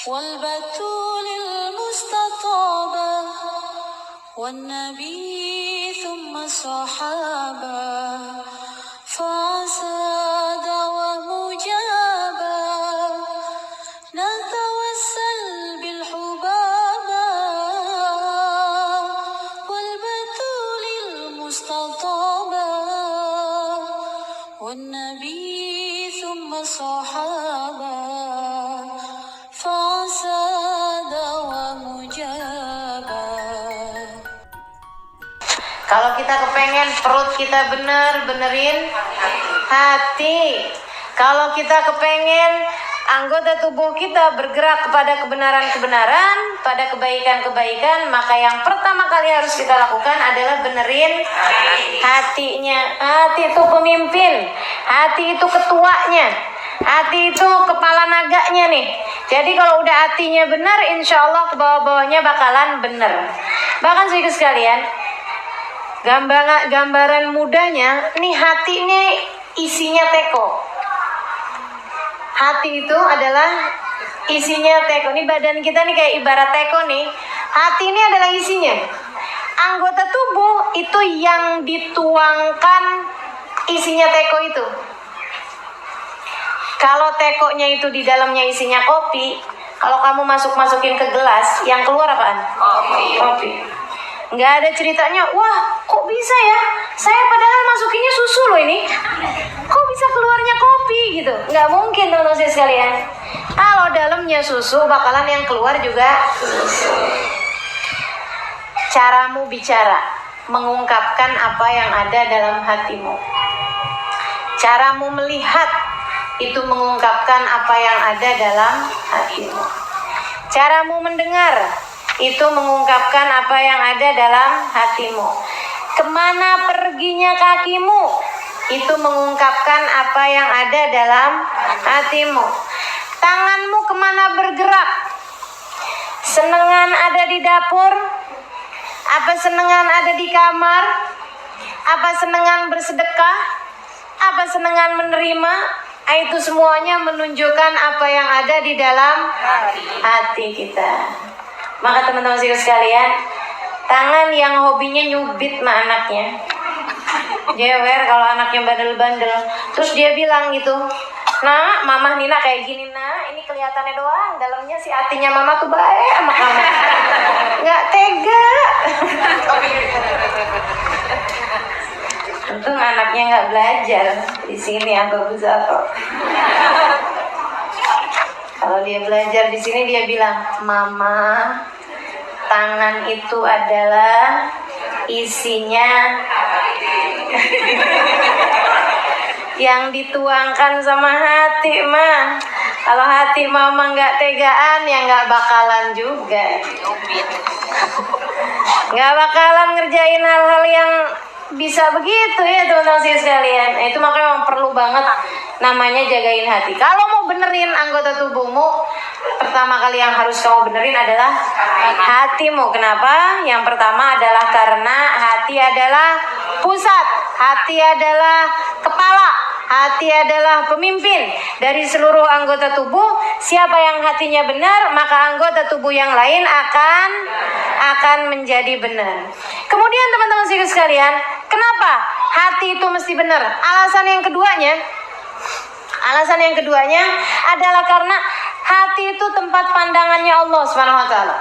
والبتول المستطابة والنبي ثم الصحابة فعسى دوام مجابة نتوسل بالحبابة والبتول المستطابة والنبي ثم الصحابة فعسى دوام مجابة. Kalau kita kepengen perut kita benerin hati. Kalau kita kepengen anggota tubuh kita bergerak kepada kebenaran-kebenaran, pada kebaikan-kebaikan, maka yang pertama kali harus kita lakukan adalah benerin hatinya. Hati itu pemimpin, hati itu ketuanya, hati itu kepala naganya nih. Jadi kalau udah hatinya benar, insya Allah ke bawah-bawahnya bakalan bener. Bahkan saudara sekalian, gambaran mudahnya, nih hati ini isinya teko. Hati itu adalah isinya teko. Ini badan kita nih kayak ibarat teko nih. Hati ini adalah isinya. Anggota tubuh itu yang dituangkan isinya teko itu. Kalau tekonya itu di dalamnya isinya kopi, kalau kamu masukin ke gelas, yang keluar apaan? Kopi. Nggak ada ceritanya, wah kok bisa ya? Saya padahal masukinnya susu loh ini. Kok bisa keluarnya kopi gitu? Nggak mungkin teman-teman sekalian. Kalau dalamnya susu, bakalan yang keluar juga susu. Caramu bicara, mengungkapkan apa yang ada dalam hatimu. Caramu melihat, itu mengungkapkan apa yang ada dalam hatimu. Caramu mendengar, itu mengungkapkan apa yang ada dalam hatimu. Kemana perginya kakimu, itu mengungkapkan apa yang ada dalam hatimu. Tanganmu kemana bergerak, senengan ada di dapur, apa senengan ada di kamar, apa senengan bersedekah, apa senengan menerima, itu semuanya menunjukkan apa yang ada di dalam hati kita. Maka teman-teman sekalian, tangan yang hobinya nyubit sama anaknya, jewer kalau anaknya bandel-bandel, terus dia bilang gitu, nah mama Nina kayak gini, nah ini kelihatannya doang, dalamnya si hatinya mama tuh baik sama kamu, nggak tega. Untung anaknya nggak belajar di sini Abah Buzaro. Kalau dia belajar di sini dia bilang, mama, tangan itu adalah isinya yang dituangkan sama hati mah. Kalau hati mama nggak tegaan, ya nggak bakalan juga. Nggak bakalan ngerjain hal-hal yang bisa begitu ya teman-teman sekalian. Itu makanya memang perlu banget namanya jagain hati. Kalau mau benerin anggota tubuhmu, pertama kali yang harus kamu benerin adalah hatimu. Kenapa? Yang pertama adalah karena hati adalah pusat, hati adalah kepala, hati adalah pemimpin dari seluruh anggota tubuh. Siapa yang hatinya benar, maka anggota tubuh yang lain akan menjadi benar. Kemudian teman-teman sekalian, kenapa hati itu mesti benar? Alasan yang keduanya adalah karena hati itu tempat pandangannya Allah Subhanahu wa taala.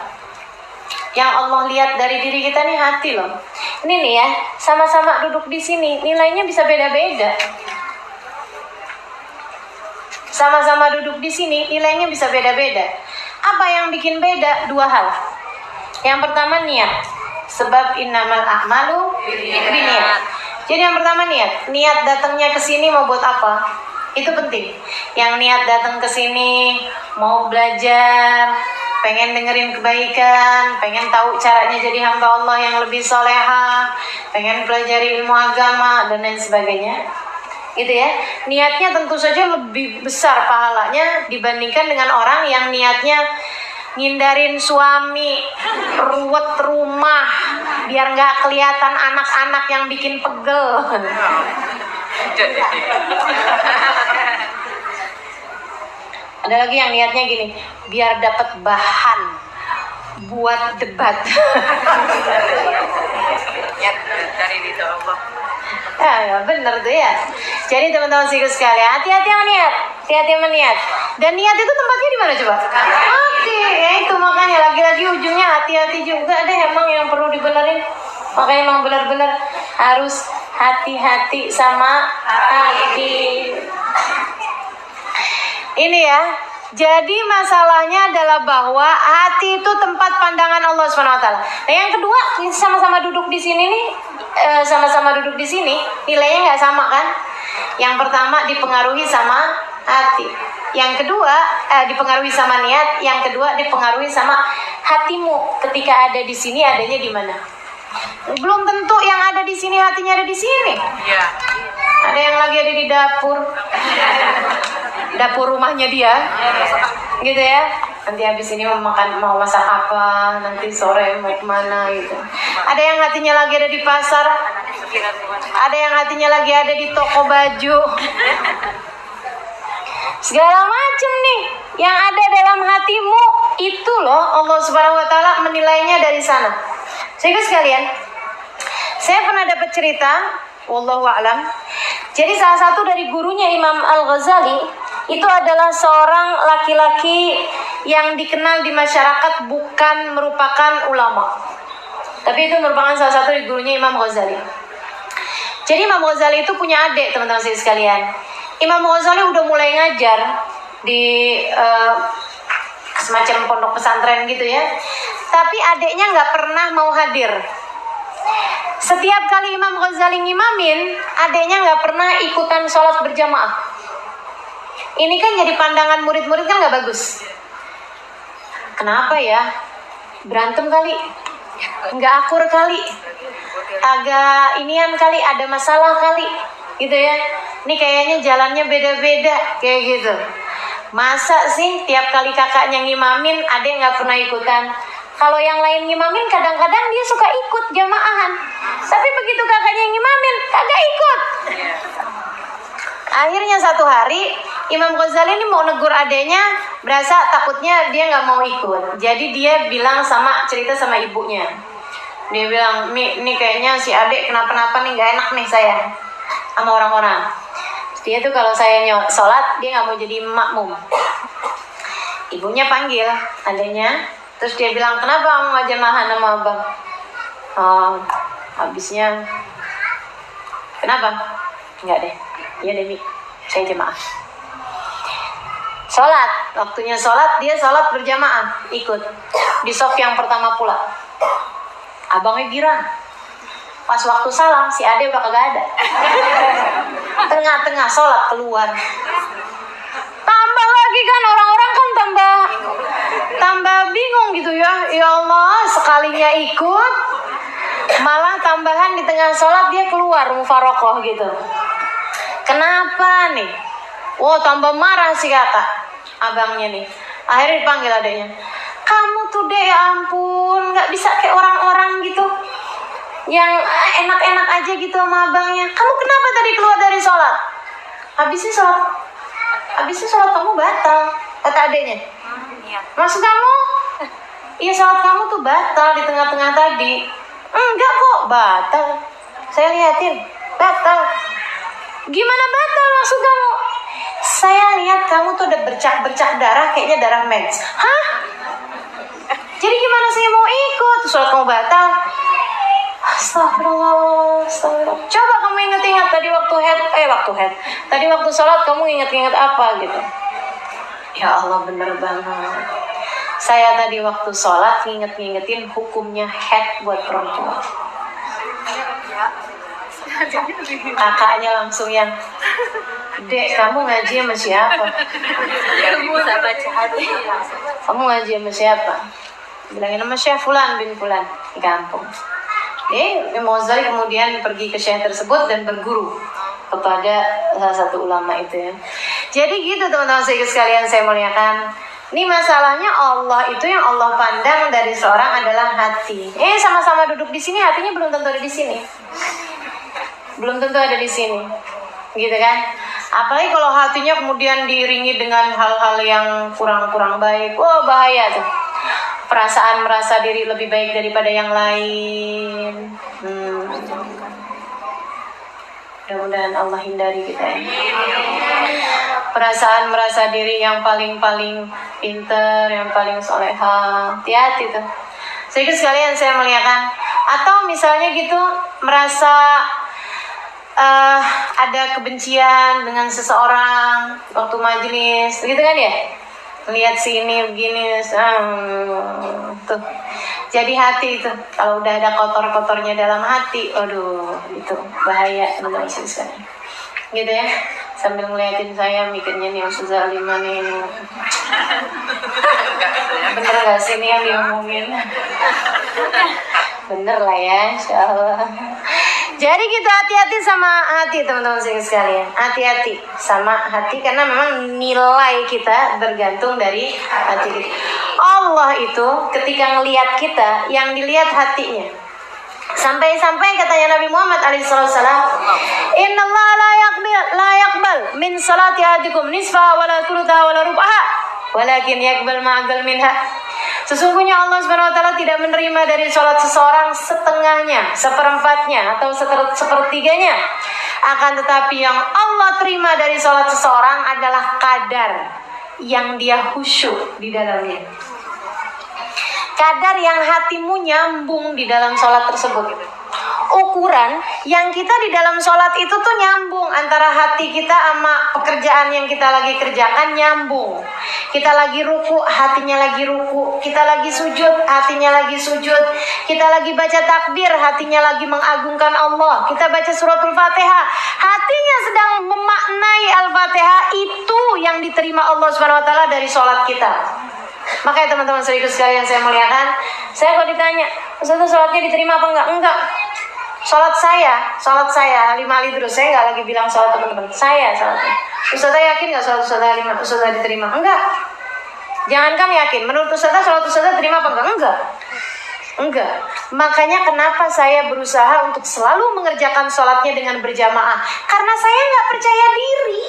Yang Allah lihat dari diri kita nih hati loh. Ini nih ya, sama-sama duduk di sini, nilainya bisa beda-beda. Sama-sama duduk di sini, nilainya bisa beda-beda. Apa yang bikin beda? Dua hal. Yang pertama niat. Sebab innamal a'malu binniyat. Jadi yang pertama niat datangnya ke sini mau buat apa? Itu penting. Yang niat datang ke sini mau belajar, pengen dengerin kebaikan, pengen tahu caranya jadi hamba Allah yang lebih soleha, pengen pelajari ilmu agama dan lain sebagainya. Gitu ya. Niatnya tentu saja lebih besar pahalanya dibandingkan dengan orang yang niatnya ngindarin suami, ruwet rumah, biar nggak kelihatan anak-anak yang bikin pegel. Ada lagi yang niatnya gini, biar dapat bahan buat debat. Cari ridho Allah. Ya, bener tuh ya. Jadi teman-teman sikut sekalian, hati-hati sama niat, hati-hati sama niat. Dan niat itu tempatnya di mana coba? Hati. Ya itu makanya lagi-lagi ujungnya hati-hati juga deh, emang yang perlu dibenerin. Makanya emang benar-benar harus hati-hati sama hati. Ini ya. Jadi masalahnya adalah bahwa hati itu tempat pandangan Allah Subhanahu wa taala. Nah, yang kedua, sama-sama duduk di sini nih, sama-sama duduk di sini, nilainya nggak sama kan? Yang pertama dipengaruhi sama hati. Yang kedua dipengaruhi sama niat, yang kedua dipengaruhi sama hatimu. Ketika ada di sini, adanya di mana? Belum tentu yang ada di sini hatinya ada di sini. Iya. Ada yang lagi ada di dapur rumahnya dia, gitu ya. Nanti habis ini mau masak apa, nanti sore mau kemana gitu. Ada yang hatinya lagi ada di pasar, ada yang hatinya lagi ada di toko baju. Segala macam nih yang ada dalam hatimu itu loh Allah Subhanahu wa taala menilainya dari sana. Sehingga sekalian, saya pernah dapat cerita, wallahu a'lam. Jadi salah satu dari gurunya Imam Al-Ghazali itu adalah seorang laki-laki yang dikenal di masyarakat bukan merupakan ulama, tapi itu merupakan salah satu dari gurunya Imam Ghazali. Jadi Imam Ghazali itu punya adik, teman-teman sekalian. Imam Ghazali udah mulai ngajar di semacam pondok pesantren gitu ya, tapi adiknya nggak pernah mau hadir. Setiap kali Imam Ghazali ngimamin, adiknya nggak pernah ikutan sholat berjamaah. Ini kan jadi pandangan murid-murid kan nggak bagus. Kenapa ya? Berantem kali, nggak akur kali, agak inian kali, ada masalah kali, gitu ya. Ini kayaknya jalannya beda-beda, kayak gitu. Masa sih tiap kali kakaknya ngimamin, adek nggak pernah ikutan? Kalau yang lain ngimamin, kadang-kadang dia suka ikut jamaahan. Tapi begitu kakaknya ngimamin, kagak ikut. Akhirnya satu hari Imam Ghazali ini mau negur adeknya, berasa takutnya dia nggak mau ikut. Jadi dia bilang cerita sama ibunya. Dia bilang, ini kayaknya si adek kenapa-napa nih, nggak enak nih saya sama orang-orang. Dia tuh kalau saya sholat, dia nggak mau jadi makmum. Ibunya panggil adeknya, terus dia bilang, kenapa kamu nggak jamaah sama abang? Habisnya, kenapa? Enggak deh. Iya Demi, saya jemaah. Sholat, waktunya sholat, dia sholat berjamaah, ikut. Di saf yang pertama pula. Abangnya girang. Pas waktu salam, si Ade udah kagak ada. Tengah-tengah sholat keluar. Tambah lagi kan, orang-orang kan tambah bingung gitu ya. Ya Allah, sekalinya ikut, malah tambahan di tengah sholat dia keluar mufarokoh gitu. Kenapa nih? Wow, tambah marah si kakak, abangnya nih. Akhirnya dipanggil adanya. Kamu tuh deh, ya ampun, nggak bisa kayak orang-orang gitu, yang enak-enak aja gitu sama abangnya. Kamu kenapa tadi keluar dari sholat? Habisnya sholat kamu batal, kata adanya. Maksud kamu? Iya, sholat kamu tuh batal di tengah-tengah tadi. Enggak kok, batal. Saya liatin, batal. Gimana batal maksud kamu? Saya lihat kamu tuh ada bercak-bercak darah, kayaknya darah mens. Hah? Jadi gimana saya mau ikut? Sholat kamu batal? Astagfirullah. Coba kamu ingat-ingat tadi tadi waktu sholat kamu ingat-ingat apa gitu? Ya Allah, bener banget. Saya tadi waktu sholat ngingetin hukumnya head buat perempuan. Kakaknya langsung yang, Dek, kamu ngaji sama siapa? Kamu ngaji sama siapa? Bilangin sama Syekh Fulan bin Fulan di kampung. Imam Ghazali kemudian pergi ke Syekh tersebut dan berguru kepada salah satu ulama itu ya. Jadi gitu teman-teman sekalian saya muliakan. Ini masalahnya Allah itu yang Allah pandang dari seorang adalah hati. Sama-sama duduk di sini, hatinya belum tentu ada di sini. Belum tentu ada di sini, gitu kan? Apalagi kalau hatinya kemudian diiringi dengan hal-hal yang kurang-kurang baik, wah bahaya tuh. Perasaan merasa diri lebih baik daripada yang lain. Mudah-mudahan Allah hindari kita ya. Perasaan merasa diri yang paling pinter, yang paling soleha, hati-hati tuh. Sedikit sekalian saya muliakan. Atau misalnya gitu merasa ada kebencian dengan seseorang waktu majelis, gitu kan ya? Lihat sini begini, tuh. Jadi hati itu kalau udah ada kotor-kotornya dalam hati, aduh itu bahaya teman-teman sekalian. Gitu ya. Sambil ngeliatin saya mikirnya nih Ustazah Alimah nih. Bener gak sih nih yang diomongin? Bener lah ya, insyaallah. Jadi kita hati-hati sama hati teman-teman sekalian. Hati-hati sama hati karena memang nilai kita bergantung dari hati kita. Allah itu ketika ngelihat kita yang dilihat hatinya. Sampai-sampai katanya Nabi Muhammad alaihissalam, Innallaha la yaqbal min salati ahadikum nisfa wala thulutha wala rub'aha walakin yaqbal ma'aqal minha. Sesungguhnya Allah SWT tidak menerima dari sholat seseorang setengahnya, seperempatnya, atau sepertiganya. Akan tetapi yang Allah terima dari sholat seseorang adalah kadar yang dia khusyuk di dalamnya. Kadar yang hatimu nyambung di dalam sholat tersebut. Ukuran yang kita di dalam sholat itu tuh nyambung antara hati kita sama pekerjaan yang kita lagi kerjakan nyambung. Kita lagi ruku, hatinya lagi ruku. Kita lagi sujud, hatinya lagi sujud. Kita lagi baca takbir, hatinya lagi mengagungkan Allah. Kita baca suratul Fatihah, hatinya sedang memaknai Al-Fatihah. Itu yang diterima Allah SWT dari sholat kita. Makanya teman-teman sekalian saya muliakan, saya kalau ditanya, Ustazah sholatnya diterima apa enggak? Enggak. Sholat saya, Halimah Ali terus. Saya nggak lagi bilang sholat teman-teman. Saya sholatnya. Ustazah yakin nggak sholat Ustazah diterima? Enggak. Jangankan yakin. Menurut Ustazah sholat Ustazah diterima apa enggak? Enggak. Makanya kenapa saya berusaha untuk selalu mengerjakan sholatnya dengan berjamaah? Karena saya nggak percaya diri.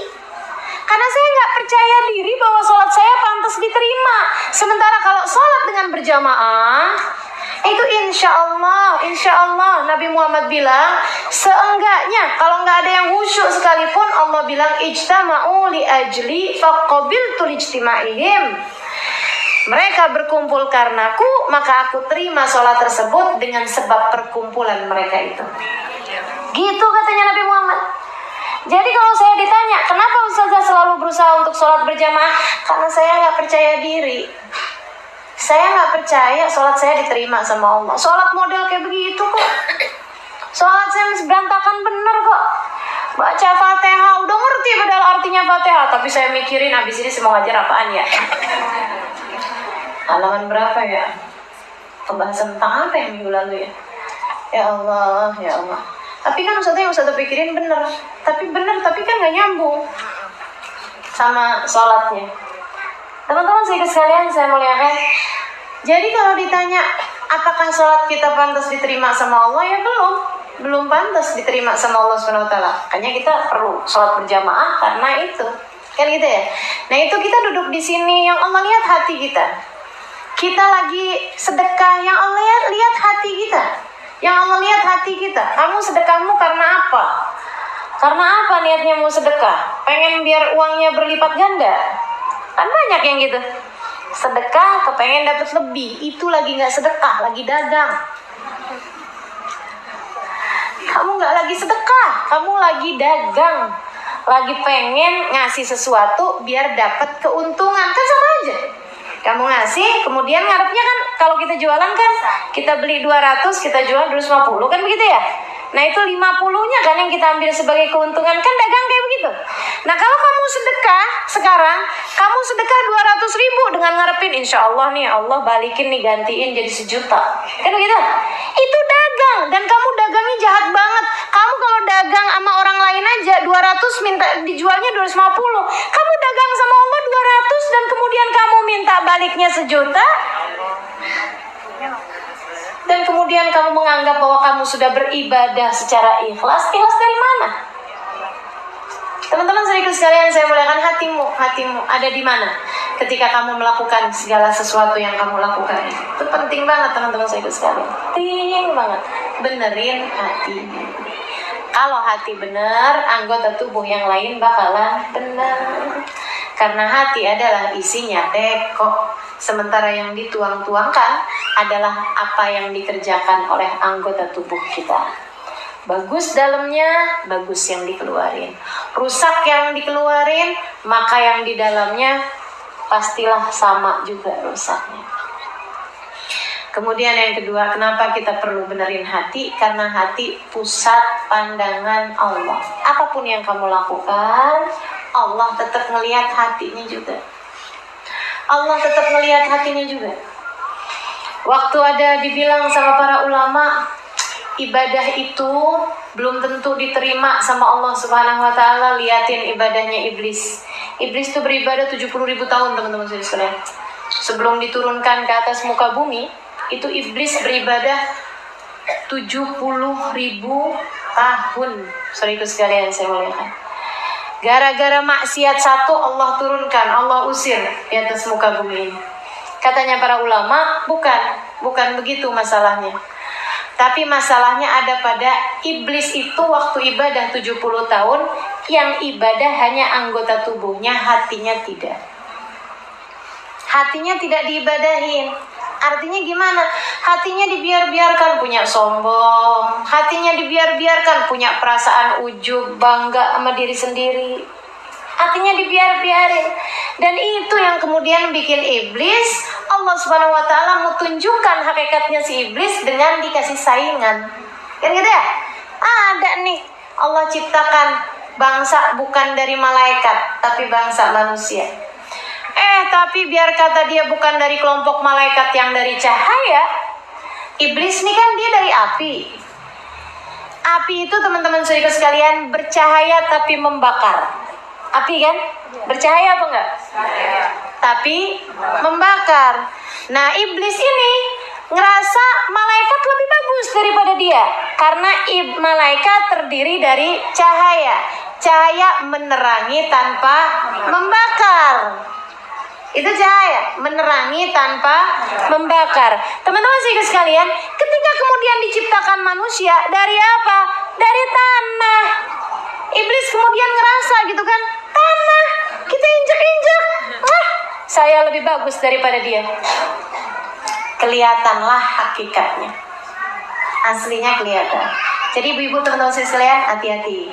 Karena saya nggak percaya diri bahwa sholat saya pantas diterima. Sementara kalau sholat dengan berjamaah, itu insya Allah Nabi Muhammad bilang, seenggaknya kalau nggak ada yang khusyuk sekalipun, Allah bilang ijtama'u li ajli faqabiltu lijtima'ihim. Mereka berkumpul karenaku, maka aku terima sholat tersebut dengan sebab perkumpulan mereka itu. Gitu katanya Nabi Muhammad. Jadi kalau saya ditanya, kenapa Ustazah selalu berusaha untuk sholat berjamaah? Karena saya nggak percaya diri. Saya nggak percaya sholat saya diterima sama Allah. Sholat model kayak begitu kok. Sholat saya masih berantakan bener kok. Baca Fatihah, udah ngerti padahal artinya Fatihah. Tapi saya mikirin abis ini mau ngajar apaan ya. Halaman berapa ya? Pembahasan tentang apa yang minggu lalu ya? Ya Allah, ya Allah. Tapi kan Ustazah yang Ustazah pikirin bener. Tapi kan nggak nyambung sama sholatnya. Teman-teman sekalian saya muliakan. Jadi kalau ditanya apakah sholat kita pantas diterima sama Allah, ya belum pantas diterima sama Allah SWT. Makanya kita perlu sholat berjamaah karena itu, kan gitu ya. Nah itu kita duduk di sini, yang Allah lihat hati kita. Kita lagi sedekah, yang Allah lihat hati kita. Yang Allah lihat hati kita. Kamu sedekahmu karena apa? Karena apa niatnya mau sedekah? Pengen biar uangnya berlipat ganda? Kan banyak yang gitu. Sedekah kepengen dapat lebih. Itu lagi gak sedekah, lagi dagang. Kamu gak lagi sedekah, kamu lagi dagang. Lagi pengen ngasih sesuatu biar dapat keuntungan. Kan sama aja. Kamu ngasih, kemudian ngarepnya kan kalau kita jualan kan, kita beli 200, kita jual 250, kan begitu ya? Nah itu 50-nya kan yang kita ambil sebagai keuntungan, kan dagang kayak begitu. Nah kalau kamu sedekah sekarang, kamu sedekah 200.000 dengan ngarepin insya Allah nih Allah balikin nih, gantiin jadi 1 juta, kan begitu? Itu dagang, dan kamu dagangnya jahat banget. Kamu kalau dagang sama orang lain aja 200 minta dijualnya 250, kamu dagang sama Allah 200 dan kemudian kamu minta baliknya 1 juta. Dan kemudian kamu menganggap bahwa kamu sudah beribadah secara ikhlas. Ikhlas dari mana? Teman-teman saudaraku sekalian, saya muliakan hatimu ada di mana ketika kamu melakukan segala sesuatu yang kamu lakukan. Itu penting banget teman-teman saudaraku sekalian. Penting banget. Benerin hati. Kalau hati benar, anggota tubuh yang lain bakalan benar. Karena hati adalah isinya teko. Sementara yang dituang-tuangkan adalah apa yang dikerjakan oleh anggota tubuh kita. Bagus dalamnya, bagus yang dikeluarin. Rusak yang dikeluarin, maka yang di dalamnya pastilah sama juga rusaknya. Kemudian yang kedua, kenapa kita perlu benerin hati? Karena hati pusat pandangan Allah. Apapun yang kamu lakukan, Allah tetap ngelihat hatinya juga. Allah tetap ngelihat hatinya juga. Waktu ada dibilang sama para ulama, ibadah itu belum tentu diterima sama Allah Subhanahu wa taala. Liatin ibadahnya iblis. Iblis itu beribadah 70.000 tahun, teman-teman sekalian. Sebelum diturunkan ke atas muka bumi, itu iblis beribadah 70.000 tahun. Saudaraku sekalian, saya muliakan. Gara-gara maksiat satu Allah turunkan, Allah usir di atas muka bumi ini. Katanya para ulama, bukan begitu masalahnya. Tapi masalahnya ada pada iblis itu waktu ibadah 70 tahun, yang ibadah hanya anggota tubuhnya, hatinya tidak. Hatinya tidak diibadahin. Artinya gimana? Hatinya dibiarkan punya sombong, hatinya dibiarkan punya perasaan ujub, bangga sama diri sendiri. Hatinya dibiarin. Dan itu yang kemudian bikin iblis, Allah Subhanahu wa taala mau tunjukkan hakikatnya si iblis dengan dikasih saingan. Kan gitu ya? Ada nih, Allah ciptakan bangsa bukan dari malaikat, tapi bangsa manusia. Tapi biar kata dia bukan dari kelompok malaikat yang dari cahaya, iblis nih kan dia dari api. Api itu teman-teman saudara sekalian bercahaya tapi membakar. Api kan? Bercahaya apa enggak? Tapi membakar. Nah, iblis ini ngerasa malaikat lebih bagus daripada dia. Karena malaikat terdiri dari cahaya. Cahaya menerangi tanpa membakar. Itu cahaya, menerangi tanpa membakar. Teman-teman sekalian, ketika kemudian diciptakan manusia, dari apa? Dari tanah. Iblis kemudian ngerasa gitu kan, tanah, kita injek-injek, saya lebih bagus daripada dia. Kelihatanlah hakikatnya. Aslinya kelihatan. Jadi ibu-ibu, teman-teman sekalian, hati-hati.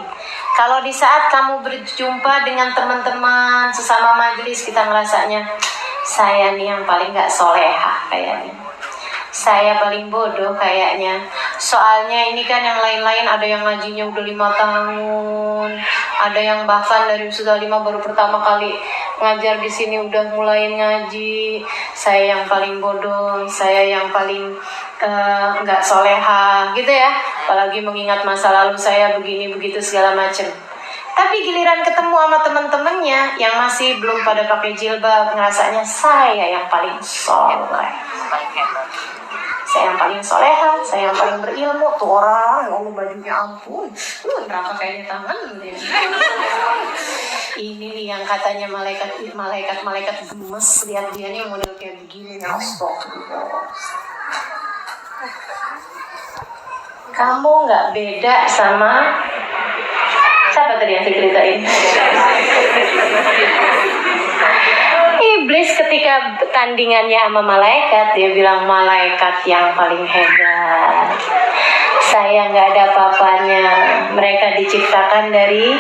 Kalau di saat kamu berjumpa dengan teman-teman sesama majelis, kita ngerasanya, saya nih yang paling gak solehah kayaknya. Saya paling bodoh kayaknya. Soalnya ini kan yang lain-lain ada yang ngajinya udah 5 tahun, ada yang bahkan dari sudah 5 baru pertama kali ngajar di sini udah mulai ngaji. Saya yang paling bodoh, saya yang paling nggak soleha gitu ya. Apalagi mengingat masa lalu saya begini begitu segala macam. Tapi giliran ketemu sama teman-temannya yang masih belum pada pakai jilbab, ngerasanya saya yang paling soleh. Saya yang paling soleha, saya yang paling berilmu. Tuh orang, Allah bajunya ampun, neraka kayaknya tangan. Ini nih yang katanya malaikat gemes lihat dia nih model kayak begini. Astagfirullah. Kamu nggak beda sama siapa tadi yang saya ceritain? Iblis ketika tandingannya sama malaikat, dia bilang malaikat yang paling hebat. Saya nggak ada apa-apanya. Mereka diciptakan dari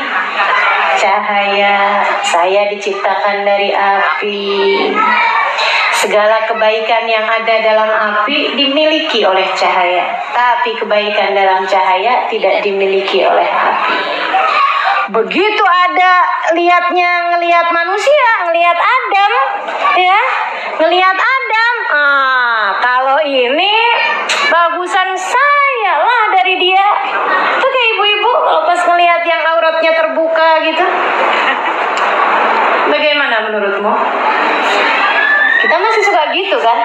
cahaya, saya diciptakan dari api. Segala kebaikan yang ada dalam api dimiliki oleh cahaya, tapi kebaikan dalam cahaya tidak dimiliki oleh api. Begitu ada ngelihat manusia, ngelihat Adam, ya, ngelihat Adam. Kalau ini bagusan saya lah dari dia. Itu kayak ibu-ibu kalau pas ngelihat yang auratnya terbuka gitu. Bagaimana menurutmu? Kita masih suka gitu kan?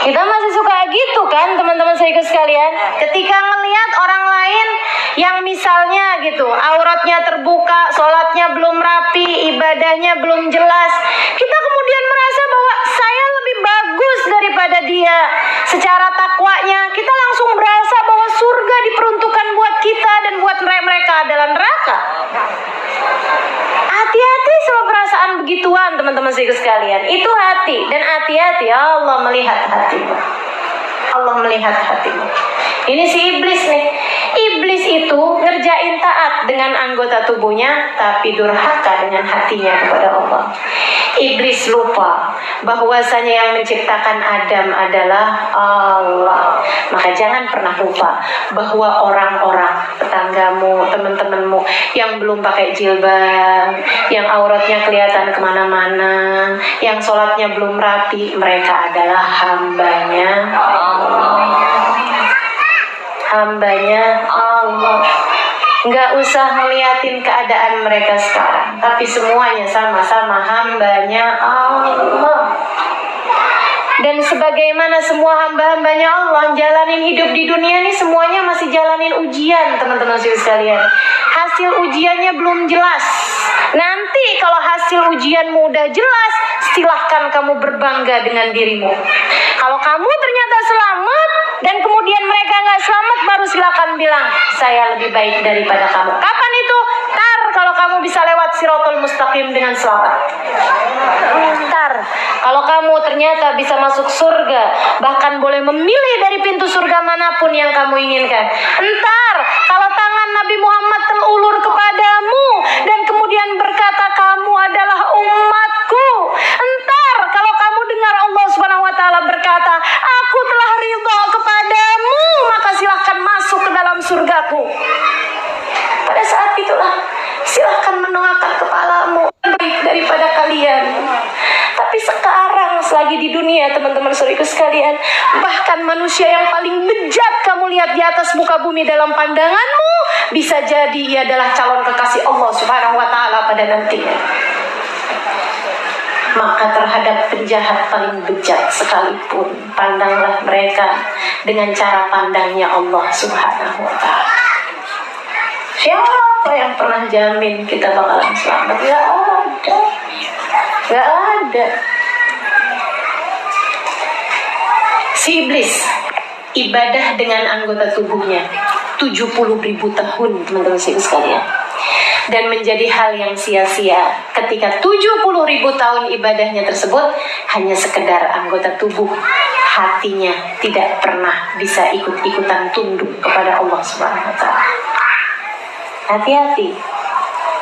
Kita masih suka gitu kan teman-teman saudara sekalian. Ketika melihat orang lain yang misalnya gitu auratnya terbuka, sholatnya belum rapi, ibadahnya belum jelas, kita kemudian merasa bahwa saya lebih bagus daripada dia. Secara takwanya kita langsung berasa bahwa surga diperuntukkan buat kita dan buat mereka adalah neraka. Hati-hati sama perasaan begituan teman-teman sekalian. Itu hati, dan hati-hati Allah melihat hatimu. Allah melihat hatimu. Ini si iblis nih. Iblis itu ngerjain taat dengan anggota tubuhnya, tapi durhaka dengan hatinya kepada Allah. Iblis lupa bahwasanya yang menciptakan Adam adalah Allah. Maka jangan pernah lupa bahwa orang-orang tetanggamu, teman-temanmu yang belum pakai jilbab, yang auratnya kelihatan kemana-mana, yang sholatnya belum rapi, mereka adalah hambanya Allah. Hambanya Allah. Nggak usah ngeliatin keadaan mereka sekarang, tapi semuanya sama-sama hambanya Allah. Dan sebagaimana semua hamba-hambanya Allah jalanin hidup di dunia ini, semuanya masih jalanin ujian teman-teman sekalian. Hasil ujiannya belum jelas. Nanti kalau hasil ujianmu udah jelas, silahkan kamu berbangga dengan dirimu. Kalau kamu ternyata selamat dan kemudian mereka nggak selamat, baru silakan bilang saya lebih baik daripada kamu. Kapan itu? Tar kalau kamu bisa lewat Siratal Mustaqim dengan selamat. Tar kalau kamu ternyata bisa masuk surga, bahkan boleh memilih dari pintu surga manapun yang kamu inginkan. Entar kalau tangan Nabi Muhammad terulur kepadamu dan kemudian berkata kamu adalah umatku. Entar kalau kamu dengar Allah Subhanahu wa taala berkata, aku telah ridha kepadamu, maka silahkan masuk ke dalam surgaku. Pada saat itulah silahkan menongakkan kepalamu, baik daripada kalian. Tapi sekarang selagi di dunia teman-teman saudaraku sekalian, bahkan manusia yang paling bejat kamu lihat di atas muka bumi dalam pandanganmu, bisa jadi ia adalah calon kekasih Allah Subhanahu wa taala pada nantinya. Maka terhadap penjahat paling bejat sekalipun, pandanglah mereka dengan cara pandangnya Allah Subhanahu wa taala. Siapa yang pernah jamin kita bakalan selamat? Gak ada. Gak ada. Si iblis ibadah dengan anggota tubuhnya 70.000 tahun teman-teman sekalian, dan menjadi hal yang sia-sia ketika 70.000 tahun ibadahnya tersebut hanya sekedar anggota tubuh. Hatinya tidak pernah bisa ikut-ikutan tunduk kepada Allah Subhanahu wa taala. Hati-hati,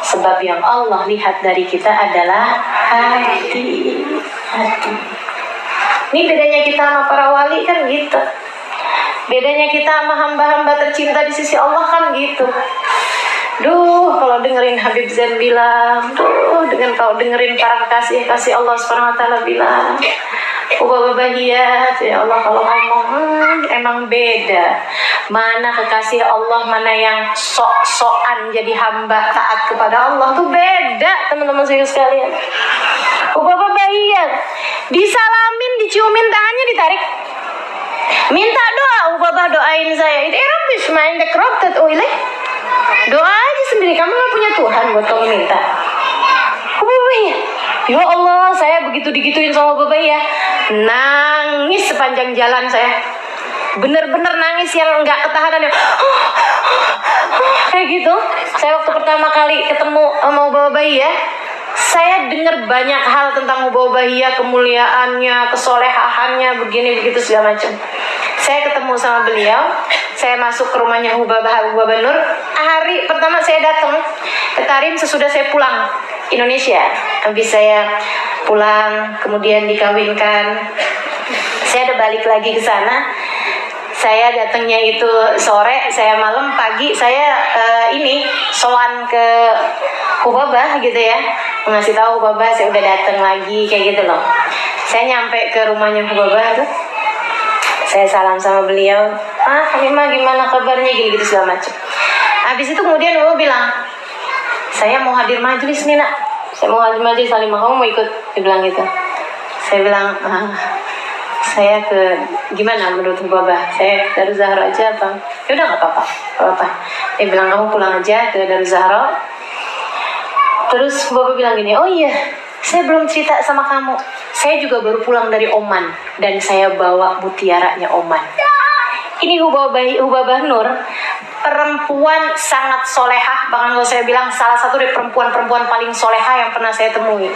sebab yang Allah lihat dari kita adalah hati. Ini bedanya kita sama para wali kan gitu. Bedanya kita sama hamba-hamba tercinta di sisi Allah kan gitu. Duh, kalau dengerin Habib Zain bilang, kalau dengerin para kekasih Allah Subhanahu wa taala bilang, bahiyat ya Allah, kalau ngomong emang beda. Mana kekasih Allah, mana yang sok-sokan jadi hamba taat kepada Allah tuh beda teman-teman sekalian. Bahiyat, disalamin, diciumin tangannya, ditarik. Minta doa, doain saya. Itu Rabbis main dekrotet ilaih. Doa aja sendiri, kamu gak punya Tuhan buat kamu minta. Ya Allah, saya begitu digituin sama Bapak ya, nangis sepanjang jalan saya. Bener-bener nangis yang gak ketahanan ya. Kayak gitu. Saya waktu pertama kali ketemu sama Bapak ya, saya dengar banyak hal tentang Ubahiyah, kemuliaannya, kesolehahannya, begini begitu segala macam. Saya ketemu sama beliau, saya masuk ke rumahnya Hubabah Nur. Hari pertama saya datang ke Tarim sesudah saya pulang Indonesia. Habis saya pulang, kemudian dikawinkan, saya udah balik lagi ke sana. Saya datangnya itu sore, saya malam, pagi saya sowan ke Hubabah gitu ya, ngasih tahu Hubabah saya udah datang lagi kayak gitu loh. Saya nyampe ke rumahnya Hubabah tuh, saya salam sama beliau, Hamimah gimana kabarnya, gini-gitu segala macam. Habis itu kemudian Hubabah bilang, saya mau hadir majelis nih nak, saya mau hadir majelis, Halimah kamu mau ikut? Dia bilang gitu. Saya bilang, Saya gimana menurut Hubabah? Saya ke Darul Zahra aja apa? Ya udah nggak apa-apa. Dia bilang kamu pulang aja ke Darul Zahra. Terus Hubabah bilang gini, oh iya, saya belum cerita sama kamu. Saya juga baru pulang dari Oman dan saya bawa mutiaranya Oman. Ini Hubabah Nur, perempuan sangat solehah, bahkan kalau saya bilang salah satu dari perempuan-perempuan paling solehah yang pernah saya temui.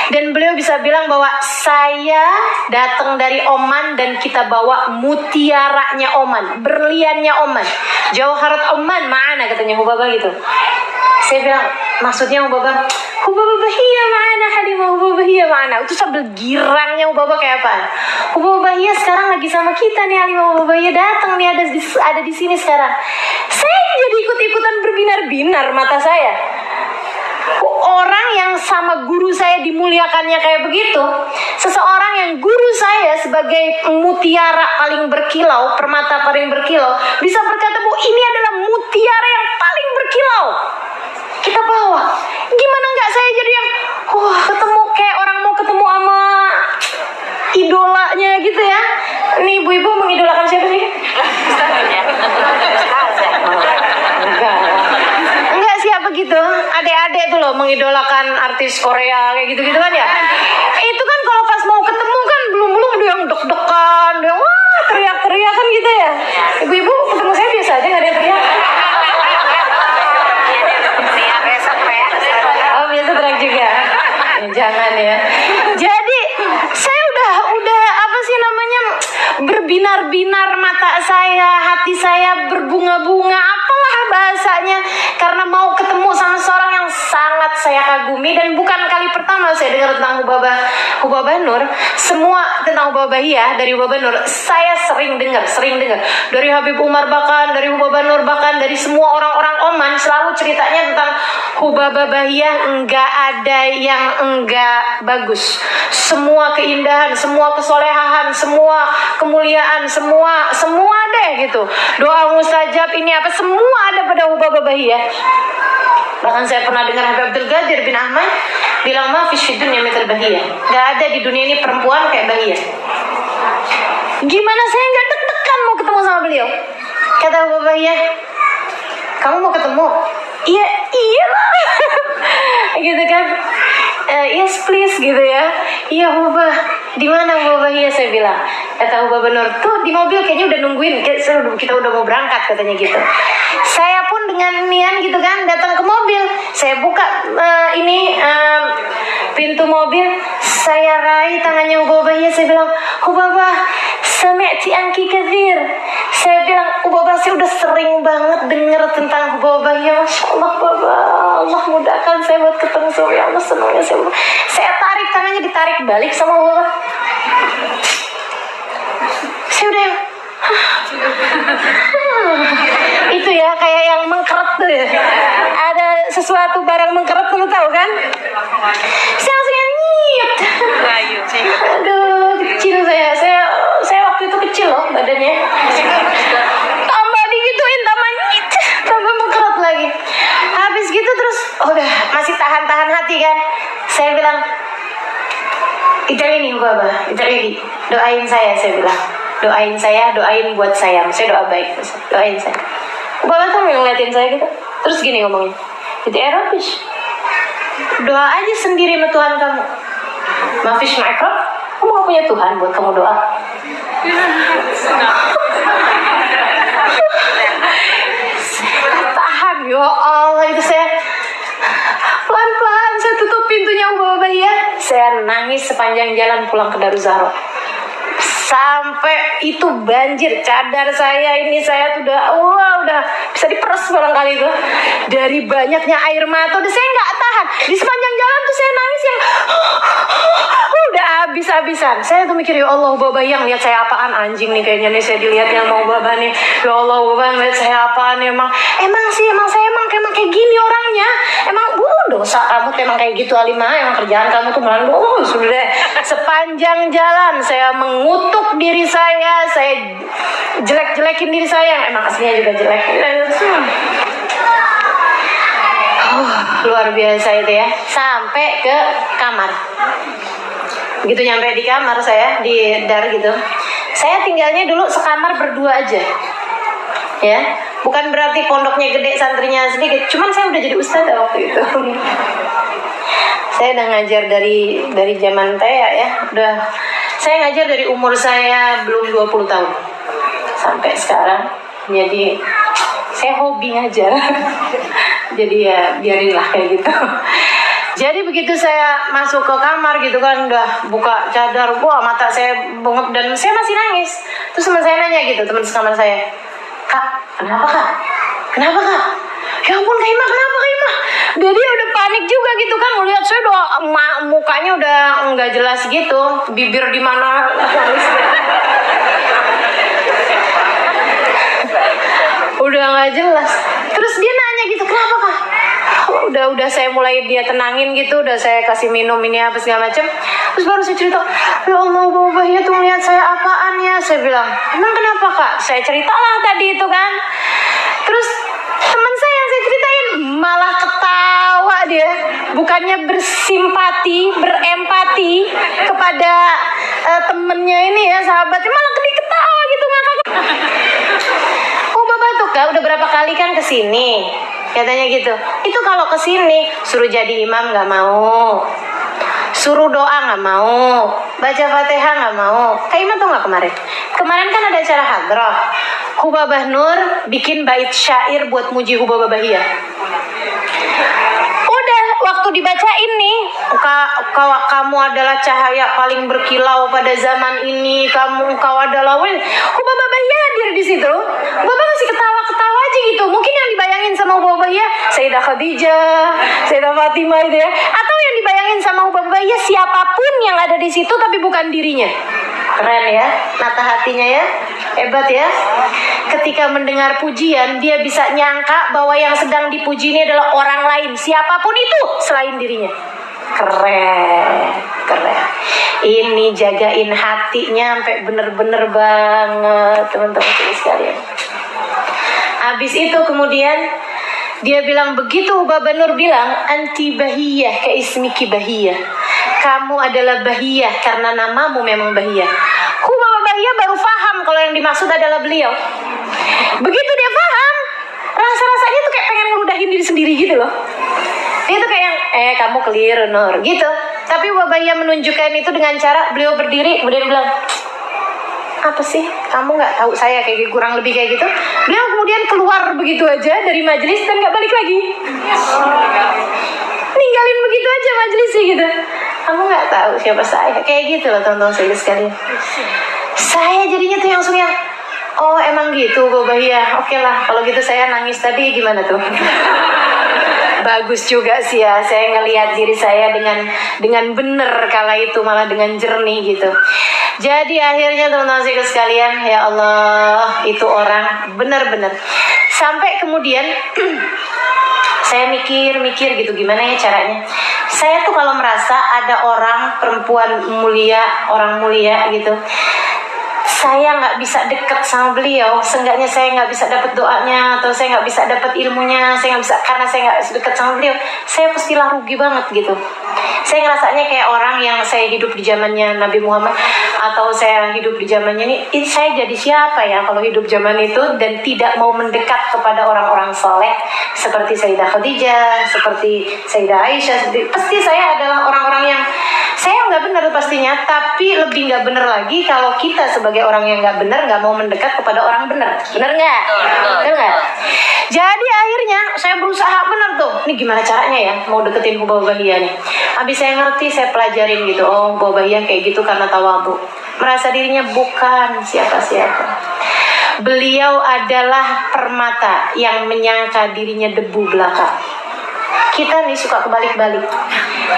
Dan beliau bisa bilang bahwa saya datang dari Oman dan kita bawa mutiaranya Oman, berliannya Oman, Jawharat Oman, mana katanya Hubabah gitu. Saya bilang, maksudnya Hubabah bahia mana Halimah, Hubabah bahia mana. Itu sambil girangnya Hubabah kayak apa? Hubabah bahia sekarang lagi sama kita nih Halimah, Hubabah bahia datang nih ada di sini sekarang. Saya jadi ikut-ikutan berbinar-binar mata saya. Orang yang sama guru saya dimuliakannya kayak begitu, seseorang yang guru saya sebagai mutiara paling berkilau, permata paling berkilau, bisa berkata bahwa ini adalah mutiara yang paling berkilau, kita bawa. Gimana nggak saya jadi yang ketemu kayak orang mau ketemu sama idolanya gitu ya. Ini ibu-ibu mengidolakan siapa sih? Enggak, siapa gitu. Adek-adek tuh loh mengidolakan artis Korea kayak gitu-gitu kan ya. Itu kan kalau pas mau ketemu kan belum dia yang deg-degan, dia teriak-teriak kan gitu ya. Ibu-ibu ketemu saya biasa aja nggak ada yang teriak. Oh biasa teriak juga. Ya, jangan ya. Jadi saya udah apa sih namanya, berbinar-binar mata saya, hati saya berbunga-bunga, apalah bahasanya, karena mau ketemu sama seorang yang sangat saya kagumi. Dan bukan kali pertama saya dengar tentang Hubabah Nur. Semua tentang Hubabah bahia dari Hubabah Nur saya sering dengar dari Habib Umar, bahkan dari Hubabah Nur, bahkan dari semua orang-orang Oman selalu ceritanya tentang Hubabah bahia. Enggak ada yang enggak bagus. Semua keindahan, semua kesolehan, semua kemuliaan, semua deh gitu. Doa mustajab ini apa semua ada pada Hubabah bahia. Bahkan saya pernah dengar Habib Abdul Qadir bin Ahmad bilang, ma fi dunya mithal bahia. Gak ada di dunia ini perempuan kayak bahia. Gimana saya nggak deg-degan mau ketemu sama beliau? Kata Hubabah bahia, kamu mau ketemu? Iyalah. Gitu kan. Yes please gitu ya. Iya Hubabah, di mana Hubabah bahia, saya bilang. Kata Hubabah Nur, tuh di mobil kayaknya udah nungguin, kita udah mau berangkat katanya gitu. Saya pun dengan nian gitu kan datang ke mobil, saya buka pintu mobil, saya raih tangannya Hubabah bahia, saya bilang, Hubabah, sami'ti anki kathir. Saya bilang, Hubabah saya udah sering banget dengar tentang Hubabah bahia. Masya Allah Hubabah, Allah mudahkan saya buat ketemu sama ya Allah, senangnya saya tarik tangannya, ditarik balik sama Hubabah. Saya udah itu ya kayak yang mengkeret tuh ya. Ada sesuatu barang mengkeret tuh, tahu kan? Saya langsung nyit. Aduh, kecil saya waktu itu kecil loh badannya. Tambah digituin, tambah nyit, tambah mengkeret lagi. Habis gitu terus udah masih tahan hati kan. Saya bilang, ini Hubabah, ini doain saya bilang. Doain buat saya, maksudnya doa baik, doain saya. Hubabah tuh ngeliatin saya gitu, terus gini ngomongnya, itu Eropish, doa aja sendiri sama Tuhan kamu. Mafish ma'ikrob, kamu gak punya Tuhan buat kamu doa. Saya tahan, ya Allah, itu saya pelan-pelan saya tutup pintunya Hubabah bahia. Saya nangis sepanjang jalan pulang ke Darul Zahra. Sampai itu banjir cadar saya ini, saya tuh udah bisa diperes barangkali itu dari banyaknya air mata. Udah saya nggak tahan, di sepanjang jalan tuh saya nangis yang udah habis-habisan. Saya tuh mikir, ya Allah Hubabah yang lihat saya apaan, anjing nih kayaknya nih saya dilihat yang mau Hubabah nih. Ya Allah Hubabah lihat saya apaan nih, emang saya emang kayak gini orangnya. Emang dosa kamu tuh emang kayak gitu Alimah, emang kerjaan kamu tuh melandu. Sudah deh, sepanjang jalan saya mengutuk diri saya jelek-jelekin diri saya, emang aslinya juga jelek. Luar biasa itu ya. Sampai ke kamar Begitu nyampe di kamar saya di dar gitu, saya tinggalnya dulu sekamar berdua aja. Ya, bukan berarti pondoknya gede, santrinya sedikit. Cuman saya udah jadi ustadzah waktu itu. Saya udah ngajar dari zaman Tea ya. Saya ngajar dari umur saya belum 20 tahun sampai sekarang. Jadi saya hobi ngajar. Jadi ya biarinlah kayak gitu. Jadi begitu saya masuk ke kamar gitu kan, udah buka cadar, wah mata saya bengep dan saya masih nangis. Terus teman saya nanya gitu, teman sekamar saya, "Kak, kenapa kak? Kenapa kak? Ya ampun Kak Ima, kenapa Kak Ima?" Dia udah panik juga gitu kan, melihat saya udah mukanya udah nggak jelas gitu, bibir di mana udah nggak jelas. Terus dia nanya gitu, "Kenapa kak?" Udah saya mulai dia tenangin gitu, udah saya kasih minum ini apa segala macam. Terus baru saya cerita, "Ya Allah, Bapak ya tuh lihat saya apaan ya?" Saya bilang, "Emang kenapa kak?" Saya ceritalah tadi itu kan. Terus teman saya yang saya ceritain malah ketawa dia, bukannya bersimpati, berempati kepada temennya ini ya, sahabatnya, malah ketawa gitu ngakak. "Oh Bapak tuh kak udah berapa kali kan kesini?" Katanya gitu. "Itu kalau kesini suruh jadi imam nggak mau, suruh doa nggak mau, baca fatihah nggak mau." Kak Ima tuh nggak kemarin kan ada acara hadrah, Hubabah Nur bikin bait syair buat muji Hubabah Bahiyah. Udah waktu dibacain nih, kamu adalah cahaya paling berkilau pada zaman ini, kau adalah Hubabah Bahiyah hadir di situ. Bapak masih ketawa-ketawa aja gitu. Mungkin yang dibayangin sama Hubabah Bahiyah Sayyidah Khadijah, Sayyidah Fatimah itu ya, atau yang dibayangin sama Hubabah Bahiyah siapapun yang ada di situ tapi bukan dirinya. Keren ya, nata hatinya ya, hebat ya. Ketika mendengar pujian, dia bisa nyangka bahwa yang sedang dipuji ini adalah orang lain, siapapun itu selain dirinya. Keren. Ini jagain hatinya sampai bener-bener banget, teman-teman sekalian. Habis itu kemudian dia bilang begitu, Hubabah Nur bilang, "Anti bahiyah ka ismiki bahiyah." Kamu adalah bahiyah karena namamu memang bahiyah. Hubabah Bahiyah baru paham kalau yang dimaksud adalah beliau. Begitu dia paham, rasa-rasanya tuh kayak pengen ngeludahin diri sendiri gitu loh. Itu kayak yang, kamu keliru Nur gitu. Tapi Hubabah Bahiyah menunjukkan itu dengan cara beliau berdiri kemudian bilang, "Apa sih? Kamu nggak tahu saya kayak kurang lebih kayak gitu." Beliau kemudian keluar begitu aja dari majelis dan nggak balik lagi. Ninggalin begitu aja majelis sih gitu. "Kamu nggak tahu siapa saya." Kayak gitu loh teman-teman sekalian. Saya jadinya tuh langsung yang, oh emang gitu Hubabah Bahiyah. Oke lah, kalau gitu saya nangis tadi gimana tuh? Bagus juga sih ya, saya ngelihat diri saya dengan benar kala itu, malah dengan jernih gitu. Jadi akhirnya teman-teman sekalian, ya Allah, itu orang benar-benar. Sampai kemudian saya mikir gitu, gimana ya caranya. Saya tuh kalau merasa ada orang perempuan mulia, orang mulia gitu, saya nggak bisa deket sama beliau, seenggaknya saya nggak bisa dapat doanya, atau saya nggak bisa dapat ilmunya, saya nggak bisa, karena saya nggak deket sama beliau, saya pastilah rugi banget gitu. Saya ngerasanya kayak orang yang saya hidup di zamannya Nabi Muhammad, atau saya hidup di zamannya ini saya jadi siapa ya kalau hidup zaman itu dan tidak mau mendekat kepada orang-orang soleh seperti Sayyidah Khadijah, seperti Sayyidah Aisyah. Pasti saya adalah orang-orang yang saya nggak benar pastinya, tapi lebih nggak benar lagi kalau kita sebagai orang yang nggak benar nggak mau mendekat kepada orang benar. Benar nggak? Benar nggak? Jadi akhirnya saya berusaha benar tuh. Ini gimana caranya ya mau deketin Hubabah Bahiyah nih. Habis saya ngerti, saya pelajarin gitu. Oh, Hubabah Bahiyah kayak gitu karena tawadhu. Merasa dirinya bukan siapa-siapa. Beliau adalah permata yang menyangka dirinya debu belaka. Kita nih suka kebalik-balik.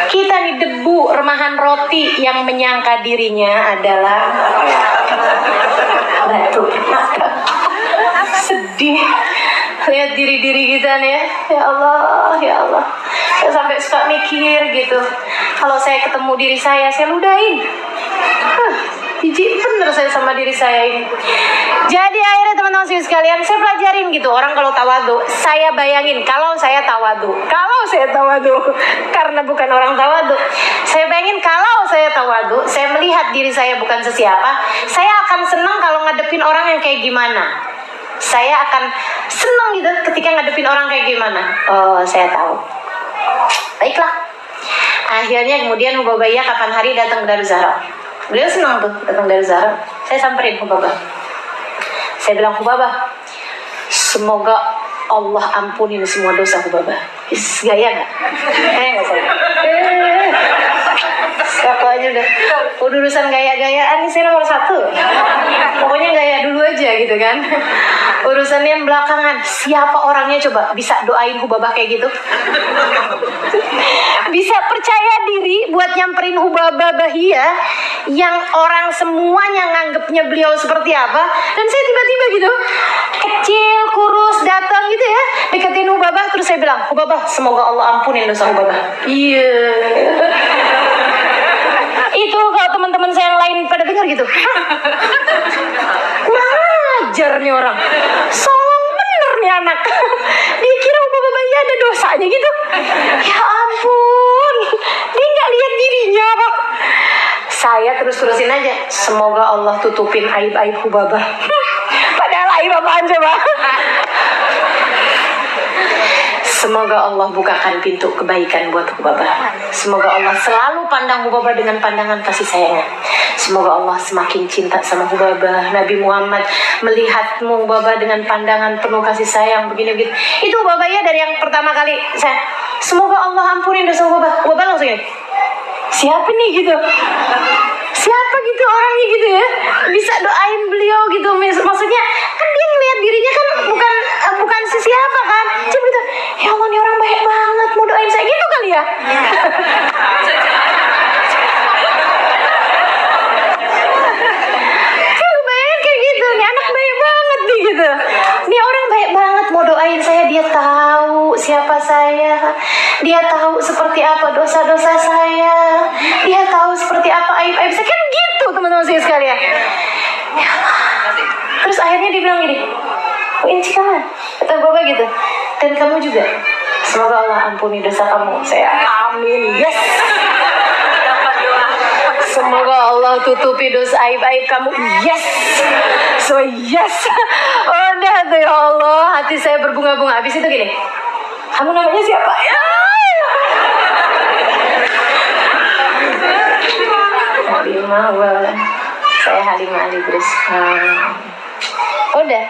Kita nih debu remahan roti yang menyangka dirinya adalah batu. Sedih lihat diri-diri kita nih ya. Ya Allah, ya Allah. Saya sampai suka mikir gitu. Kalau saya ketemu diri saya ludahin. Jijik bener saya sama diri saya ini. Jadi akhirnya teman-teman sekalian, saya pelajarin gitu. Orang kalau tawadhu, saya bayangin kalau saya tawadhu, karena bukan orang tawadhu, saya bayangin kalau saya tawadhu, saya melihat diri saya bukan sesiapa, saya akan senang kalau ngadepin orang yang kayak gimana. Saya akan senang gitu ketika ngadepin orang kayak gimana. Oh, saya tahu. Baiklah. Akhirnya kemudian Hubabaiyah kapan hari datang ke Darussalam. Beliau senang tuh datang ke Darussalam. Saya samperin Hubabah. Saya bilang, Hubabah, semoga Allah ampunin semua dosa Hubabah. Gaya nggak? Gaya nggak saya? Pokoknya udah urusan gaya-gayaan ini saya nomor 1. Pokoknya gaya dulu aja gitu kan. Urusannya yang belakangan. Siapa orangnya coba bisa doain Hubabah kayak gitu? Bisa percaya diri buat nyamperin Hubabah Bahiyah yang orang semuanya nganggepnya beliau seperti apa, dan saya tiba-tiba gitu kecil, kurus, datang gitu ya, deketin Hubabah, terus saya bilang, Hubabah, semoga Allah ampunin dosa Hubabah. Iya. Itu kalau teman-teman saya yang lain pada dengar gitu, kurang ajar nih orang, songong bener nih anak. Dia kira Hubabah Bahiyah ada dosanya gitu. Ya ampun, dia nggak lihat dirinya apa. Saya terus-terusin aja, semoga Allah tutupin aib-aib Hubabah. Padahal aib apaan coba? Semoga Allah bukakan pintu kebaikan buat Hubabah. Semoga Allah selalu pandang Hubabah dengan pandangan kasih sayangnya. Semoga Allah semakin cinta sama Hubabah. Nabi Muhammad melihatmu Hubabah dengan pandangan penuh kasih sayang begini-begini. Itu Hubabah ya dari yang pertama kali saya, semoga Allah ampunin dosa Hubabah. Hubabah langsung ini, siapa nih gitu? Siapa gitu orangnya gitu ya? Bisa doain beliau gitu. Maksudnya kan dia ngeliat dirinya kan bukan siapa kan. Coba gitu, ya Allah nih orang baik banget mau doain saya gitu kali ya. Coba bayangin kayak gitu, nih anak baik banget nih gitu. Nih orang baik banget mau doain saya, dia tahu siapa saya. Dia tahu seperti apa dosa-dosa saya. Dia tahu seperti apa aib-aib saya. Kan gitu teman-teman saya sekalian. Ya Allah. Terus akhirnya dia bilang gini, oh Inci kamu? Kata Bapak gitu. Dan kamu juga. Semoga Allah ampuni dosa kamu. Saya amin. Yes. Semoga Allah tutupi dosa aib-aib kamu. Yes. So yes. Udah tuh ya Allah. Hati saya berbunga-bunga. Habis itu gini, kamu namanya siapa? Ya. Halimah, saya Halimah Alidrus. Udah,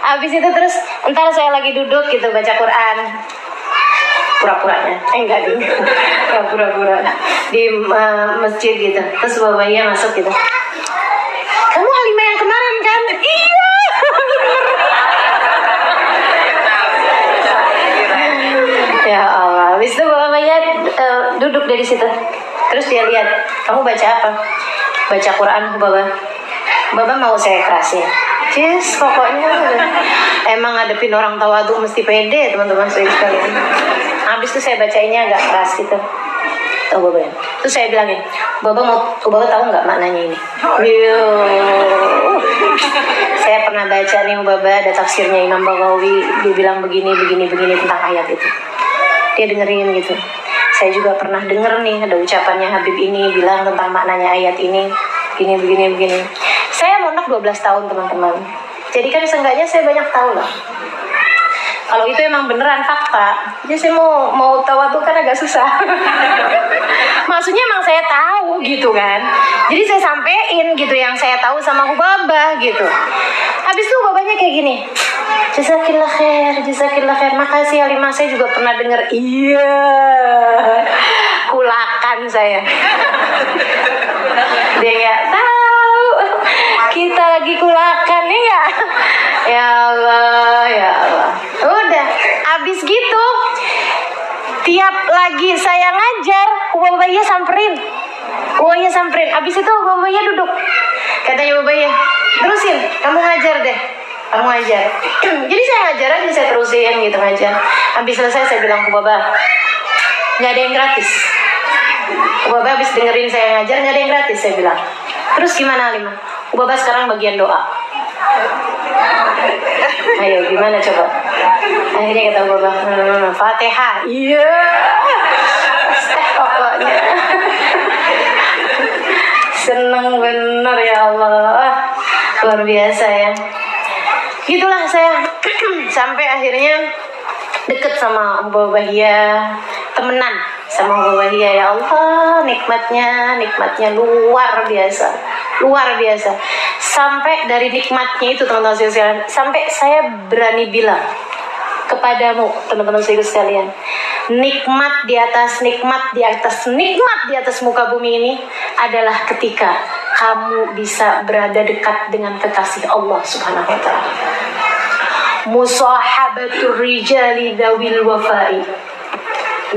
habis itu terus entar saya lagi duduk gitu baca Quran, pura-puranya, enggak ding, pura-pura di masjid gitu. Terus babanya masuk gitu, kamu Halimah yang kemarin kan? Iya. Ya Allah, habis itu babanya duduk dari situ. Terus dia lihat, kamu baca apa? Baca Quran, Baba mau saya kerasin. Yes, pokoknya emang ngadepin orang tawadhu mesti pede teman-teman saya sekalian. Habis itu saya bacainnya agak keras gitu. Tahu Baba ya? Terus saya bilangin, Baba tahu nggak maknanya ini? Yo. Saya pernah baca nih Baba, ada tafsirnya Imam Baghawi, dia bilang begini tentang ayat itu. Dia dengerin gitu. Saya juga pernah denger nih ada ucapannya Habib ini bilang tentang maknanya ayat ini begini. Saya mondok 12 tahun teman-teman. Jadi kan seenggaknya saya banyak tahu lah. Kalau itu emang beneran fakta. Jadi saya mau tawadhu kan agak susah. Maksudnya emang saya tahu gitu kan. Jadi saya sampein gitu yang saya tahu sama Hubabah gitu. Habis itu Hubabahnya kayak gini. Jazakillah khair. Makasih Halimah, saya juga pernah dengar. Iya. Kulakan saya. Dia nggak tahu. Kita lagi kulakan nih ya. Ya Allah. Udah, abis gitu. Tiap lagi saya ngajar, Hubabahnya samperin. Abis itu Hubabahnya duduk. Katanya Hubabahnya, terusin, kamu ngajar deh. Jadi saya ngajar aja, saya terusin gitu ngajar. Habis selesai saya bilang Hubabah, nggak ada yang gratis. Hubabah habis dengerin saya ngajar, nggak ada yang gratis saya bilang. Terus gimana Halimah? Hubabah sekarang bagian doa. Ayo gimana coba? Akhirnya kata Hubabah, Fatihah. Iya. Pokoknya. Emang benar ya Allah, luar biasa ya. Gitulah saya sampai akhirnya deket sama Mbak Bahia, temenan sama Mbak Bahia. Ya Allah, nikmatnya luar biasa. Sampai dari nikmatnya itu teman-teman sekalian, sampai saya berani bilang kepadamu teman-teman sekalian, nikmat di atas nikmat di atas muka bumi ini adalah ketika kamu bisa berada dekat dengan kekasih Allah Subhanahu wa taala. Musahabatur rijali dzawil wafai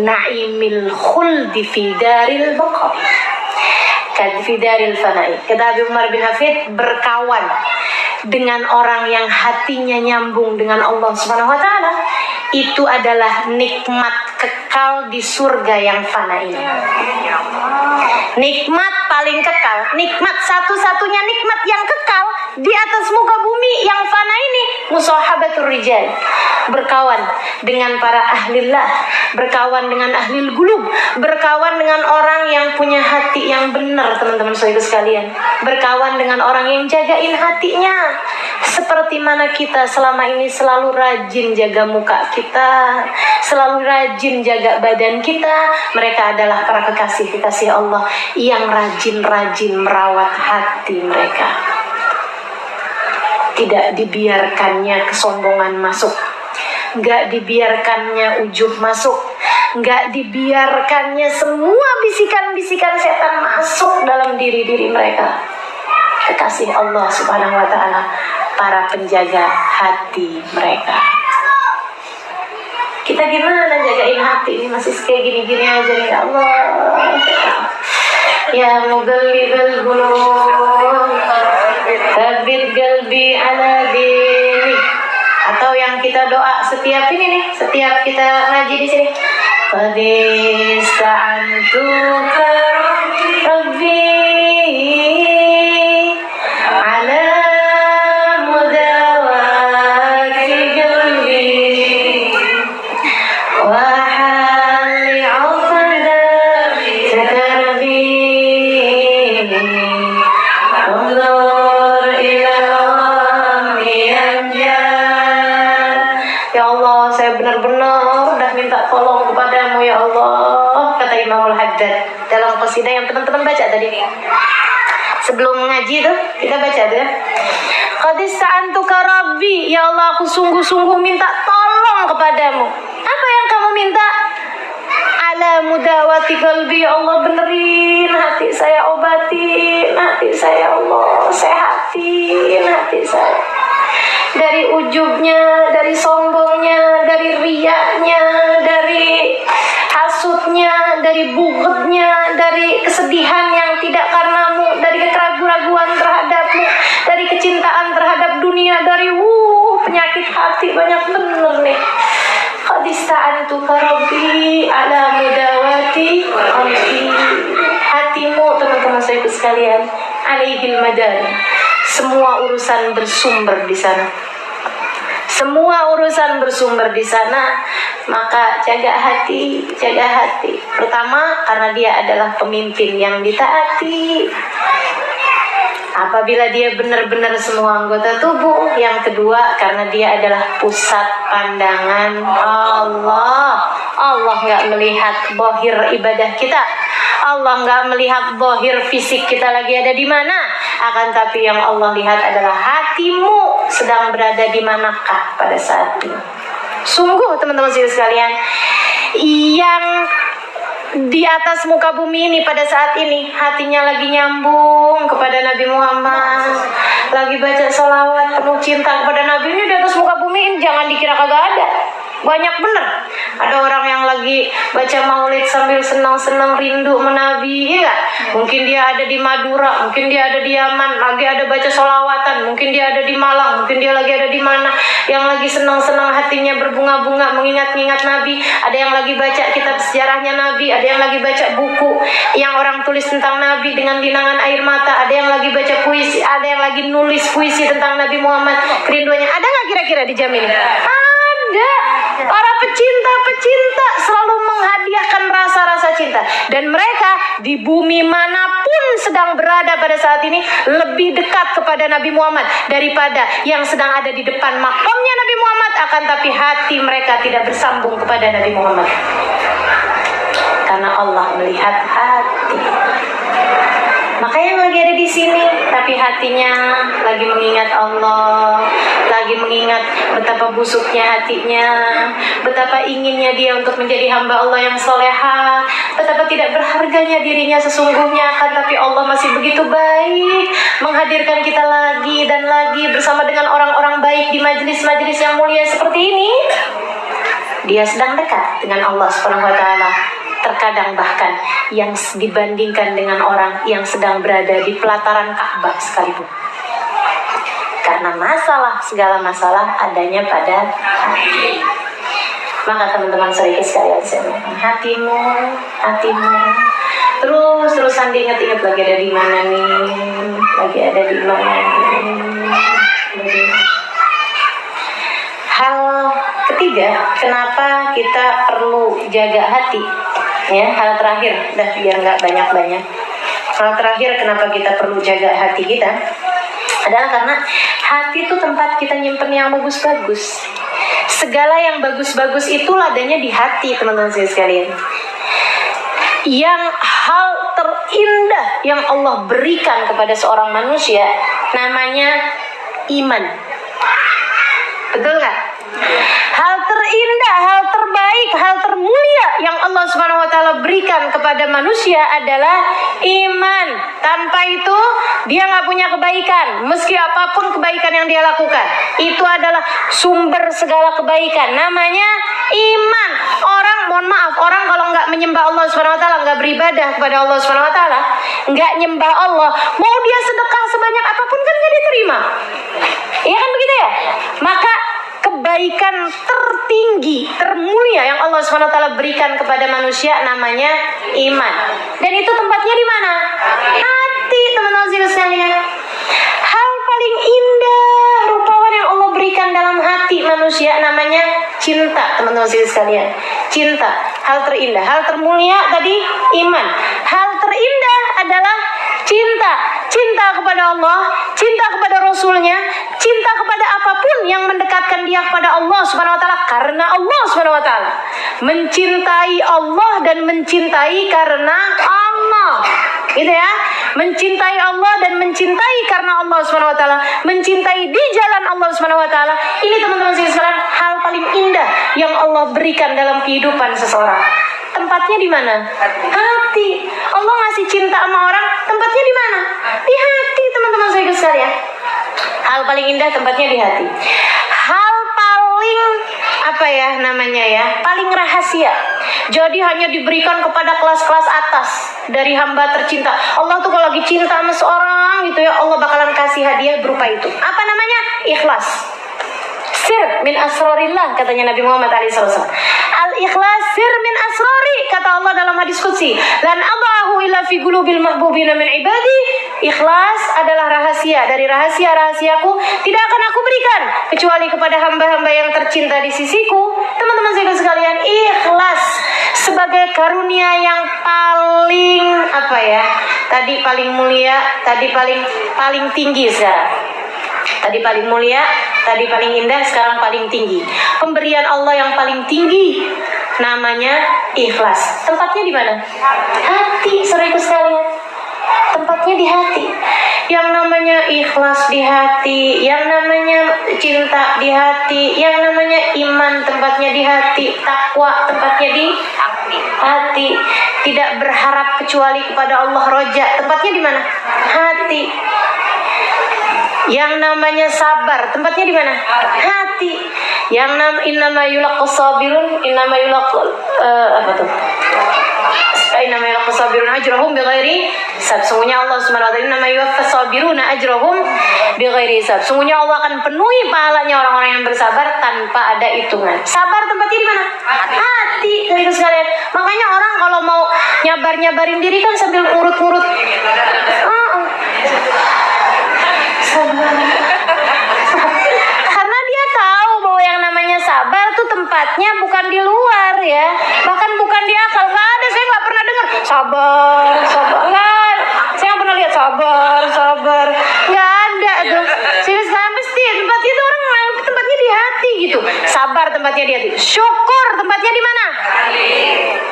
na'imil khuldi fi daril baqai fi daril fanai. Kata Abi Umar bin Hafid, berkawan dengan orang yang hatinya nyambung dengan Allah Subhanahu wa taala itu adalah nikmat kekal di surga yang fana ini. Nikmat paling kekal, nikmat satu-satunya nikmat yang kekal di atas muka bumi yang fana ini, musahabatur rijal, berkawan dengan para ahlillah, berkawan dengan ahlil gulub, berkawan dengan orang yang punya hati yang benar teman-teman sekalian, berkawan dengan orang yang jagain hatinya. Seperti mana kita selama ini selalu rajin jaga muka kita, selalu rajin jaga badan kita, mereka adalah para kekasih Allah yang rajin-rajin merawat hati mereka. Tidak dibiarkannya kesombongan masuk, gak dibiarkannya ujub masuk, gak dibiarkannya semua bisikan-bisikan setan masuk dalam diri mereka. Kekasih Allah Subhanahu wa taala, para penjaga hati mereka. Kita gimana jagain hati ini? Masih kayak gini-gini aja nih, ya Allah. Ya mughallibal qulub, tsabbit qalbi ala dinik. Atau yang kita doa setiap ini nih, setiap kita ngaji di sini. Qad ista'antuka rabbi ala mudawati qalbi wa hali 'uqdati qalbi unzur ila ya Allah, saya benar-benar udah minta tolong kepadamu ya Allah, kata Imamul Haddad dalam qasidah yang teman-teman baca tadi sebelum ngaji tuh, kita baca tuh ya. Qad ista'antuka rabbi, ya Allah aku sungguh-sungguh minta tolong kepadamu. Apa yang kamu minta? Ala mudawati qalbi, ya Allah benerin hati saya, obatin hati saya Allah, sehatin hati saya dari ujubnya, dari sombongnya, dari riyanya, dari hasutnya, dari bugednya, dari kesedihan yang tidak karenamu, dari keraguan-raguan terhadapmu, dari kecintaan terhadap dunia, dari penyakit hati banyak bener nih. Qad ista'antuka rabbi ala mudawati qalbi. Hatimu teman-teman saya sekalian, alaihil madar. Semua urusan bersumber di sana. Semua urusan bersumber di sana, maka jaga hati. Pertama, karena dia adalah pemimpin yang ditaati. Apabila dia benar-benar semua anggota tubuh. Yang kedua, karena dia adalah pusat pandangan Allah. Allah nggak melihat zahir ibadah kita. Allah nggak melihat zahir fisik kita lagi ada di mana. Akan tapi yang Allah lihat adalah hatimu sedang berada di manakah pada saat ini. Sungguh teman-teman sekalian, yang di atas muka bumi ini pada saat ini hatinya lagi nyambung kepada Nabi Muhammad, lagi baca sholawat penuh cinta kepada Nabi, ini di atas muka bumi ini jangan dikira kagak ada. Banyak bener. Ada orang yang lagi baca maulid sambil senang-senang rindu menabi, ya. Mungkin dia ada di Madura, mungkin dia ada di Yaman, lagi ada baca sholawatan, mungkin dia ada di Malang, mungkin dia lagi ada di mana, yang lagi senang-senang hatinya berbunga-bunga mengingat-ingat Nabi. Ada yang lagi baca kitab sejarahnya Nabi, ada yang lagi baca buku yang orang tulis tentang Nabi dengan linangan air mata, ada yang lagi baca puisi, ada yang lagi nulis puisi tentang Nabi Muhammad, kerinduannya. Ada nggak kira-kira di jam ini? Tidak. Para pecinta-pecinta selalu menghadiahkan rasa-rasa cinta. Dan mereka di bumi manapun sedang berada pada saat ini lebih dekat kepada Nabi Muhammad daripada yang sedang ada di depan makamnya Nabi Muhammad. Akan tapi hati mereka tidak bersambung kepada Nabi Muhammad. Karena Allah melihat hati. Makanya lagi ada di sini, tapi hatinya lagi mengingat Allah, lagi mengingat betapa busuknya hatinya, betapa inginnya dia untuk menjadi hamba Allah yang soleha, betapa tidak berharganya dirinya sesungguhnya, kan tapi Allah masih begitu baik, menghadirkan kita lagi dan lagi bersama dengan orang-orang baik di majelis-majelis yang mulia seperti ini. Dia sedang dekat dengan Allah Subhanahu wa Ta'ala. Terkadang bahkan yang dibandingkan dengan orang yang sedang berada di pelataran Ka'bah sekalipun. Karena segala masalah adanya pada hati. Maka teman-teman saudara sekalian, hatimu, terus-terusan diingat-ingat lagi ada di mana nih, lagi ada di mana nih. Hal ketiga, kenapa kita perlu jaga hati? Ya, hal terakhir, biar nggak banyak-banyak. Hal terakhir kenapa kita perlu jaga hati kita adalah karena hati itu tempat kita nyimpen yang bagus-bagus. Segala yang bagus-bagus itu adanya di hati, teman-teman sekalian. Yang hal terindah yang Allah berikan kepada seorang manusia namanya iman. Betul nggak? Hal terindah, hal terbaik, hal termulia yang Allah Subhanahu wa Ta'ala berikan kepada manusia adalah iman. Tanpa itu dia nggak punya kebaikan. Meski apapun kebaikan yang dia lakukan, itu adalah sumber segala kebaikan. Namanya iman. Orang kalau nggak menyembah Allah Subhanahu wa Ta'ala, nggak beribadah kepada Allah Subhanahu wa Ta'ala, nggak nyembah Allah, mau dia sedekah sebanyak apapun kan nggak diterima. Iya kan begitu ya? Maka kebaikan tertinggi, termulia yang Allah SWT berikan kepada manusia namanya iman. Dan itu tempatnya di mana? Hati, teman-teman sekalian. Hal paling indah, rupawan yang Allah berikan dalam hati manusia namanya cinta, teman-teman sekalian. Cinta, hal terindah, hal termulia tadi iman. Hal terindah adalah cinta. Cinta kepada Allah, cinta kepada Rasulnya, cinta kepada apapun yang mendekatkan dia kepada Allah Subhanahu wa Ta'ala, karena Allah Subhanahu wa Ta'ala. Mencintai Allah dan mencintai karena Allah. Gitu ya. Mencintai Allah dan mencintai karena Allah Subhanahu wa Ta'ala. Mencintai di jalan Allah Subhanahu wa Ta'ala. Ini teman-teman sekalian hal paling indah yang Allah berikan dalam kehidupan seseorang. Tempatnya di mana? Hati. Allah ngasih cinta sama orang, tempatnya di mana? Di hati, teman-teman saya sekalian. Hal paling indah tempatnya di hati. Hal paling paling rahasia. Jadi hanya diberikan kepada kelas-kelas atas dari hamba tercinta. Allah tuh kalau lagi cinta sama seorang gitu ya, Allah bakalan kasih hadiah berupa itu. Apa namanya? Ikhlas. Sir min asrarillah, katanya Nabi Muhammad SAW. Al-ikhlas sir min asrari, kata Allah dalam hadis qudsi. Lan adahu illa fi qulubil mahbubina min ibadi. Ikhlas adalah rahasia dari rahasia-rahasiaku, tidak akan aku berikan kecuali kepada hamba-hamba yang tercinta di sisiku. Teman-teman sekalian, ikhlas sebagai karunia yang paling paling mulia, paling tinggi sekarang. Tadi paling mulia, tadi paling indah, sekarang paling tinggi. Pemberian Allah yang paling tinggi namanya ikhlas. Tempatnya di mana? Hati, saudaraku sekalian. Tempatnya di hati. Yang namanya ikhlas di hati, yang namanya cinta di hati, yang namanya iman tempatnya di hati, takwa tempatnya di hati. Tidak berharap kecuali kepada Allah, roja tempatnya di mana? Hati. Yang namanya sabar tempatnya di mana? Hati. Yang innama yulaqqas sabirun, innama yulaqqal innama yulaqqas sabirun ajrahum bighairi hisab. Sungguhnya Allah Subhanahu wa taala innama yuwaffas sabiruna ajrahum bighairi hisab. Sungguhnya Allah akan penuhi pahalanya orang-orang yang bersabar tanpa ada hitungan. Sabar tempatnya di mana? Hati. Itu sekalian. Makanya orang kalau mau nyabarin diri kan sambil ngurut-ngurut. Karena dia tahu bahwa yang namanya sabar tuh tempatnya bukan di luar ya, bahkan bukan di akal. Nggak ada, saya nggak pernah dengar sabar, nggak. Saya nggak pernah lihat sabar, nggak ada tuh. Serius, mesti tempatnya itu orang tempatnya di hati gitu. Sabar tempatnya di hati, syukur tempatnya di mana?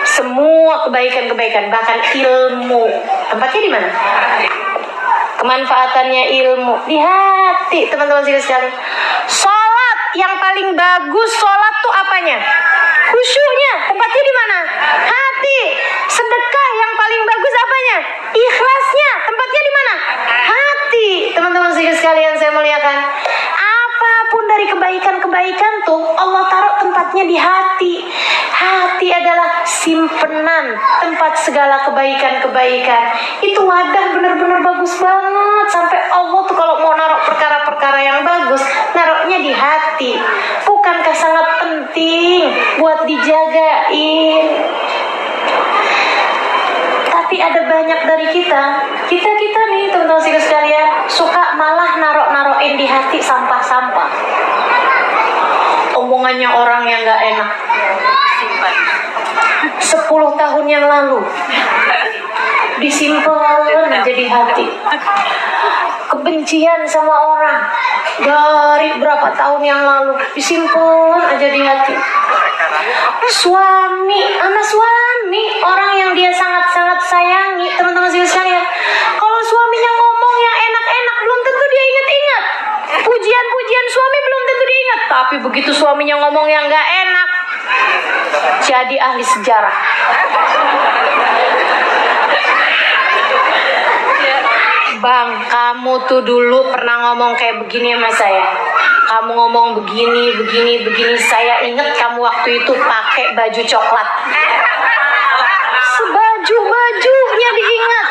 Semua kebaikan, bahkan ilmu tempatnya di mana? Kemanfaatannya ilmu di hati, teman-teman sekalian. Sholat yang paling bagus, sholat tuh apanya? Khusyuknya, tempatnya di mana? Hati. Sedekah yang paling bagus apanya? Ikhlasnya, tempatnya di mana? Hati. Teman-teman sekalian, saya muliakan. Apapun dari kebaikan tuh Allah taruh tempatnya di hati. Hati adalah simpenan tempat segala kebaikan. Itu wadah benar-benar bagus banget. Sampai Allah tuh kalau mau naruh perkara-perkara yang bagus, naruhnya di hati. Bukankah sangat penting buat dijagain? Tapi ada banyak dari kita nih teman-teman sekalian, suka malah naruhin di hati sampah-sampah. Omongannya orang yang gak enak 10 tahun yang lalu disimpan jadi hati. Kebencian sama orang dari berapa tahun yang lalu disimpan aja di hati. Suami, orang yang dia sangat-sangat sayangi, teman-teman sekalian, kalau suaminya ngomong yang enak-enak belum tentu dia ingat. Pujian suami belum tentu dia ingat. Tapi begitu suaminya ngomong yang gak enak, jadi ahli sejarah. Bang, kamu tuh dulu pernah ngomong kayak begini sama saya. Kamu ngomong begini. Saya ingat kamu waktu itu pakai baju coklat. Sebaju-bajunya diingat.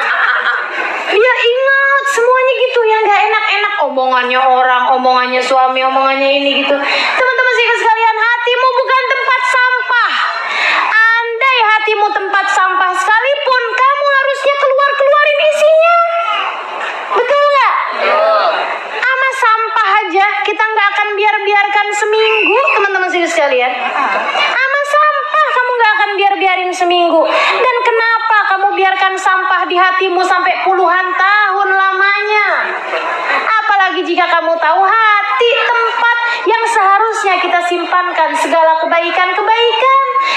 Dia ingat semuanya gitu, yang gak enak-enak. Omongannya orang, omongannya suami, omongannya ini gitu. Teman-teman sekalian, hatimu bukan tempat sampah. Andai hatimu tempat sampah sekalipun, kamu harusnya keluarin isinya. Betul nggak? Sama sampah aja kita nggak akan biarkan seminggu, teman-teman sekalian. Sama sampah kamu nggak akan biarin seminggu. Dan kenapa kamu biarkan sampah di hatimu sampai puluhan tahun lamanya? Apalagi jika kamu tahu hati tempat yang seharusnya kita simpankan segala kebaikan.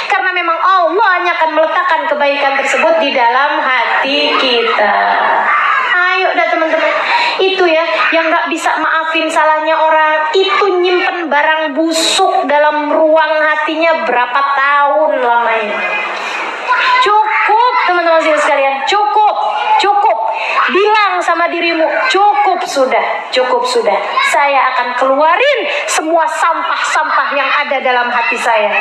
Karena memang Allah hanya akan meletakkan kebaikan tersebut di dalam hati kita. Ayo dah teman-teman, itu ya yang gak bisa maafin salahnya orang, itu nyimpen barang busuk dalam ruang hatinya berapa tahun lamanya. Cukup teman-teman sekalian, cukup. Bilang sama dirimu, cukup sudah. Saya akan keluarin semua sampah-sampah yang ada dalam hati saya.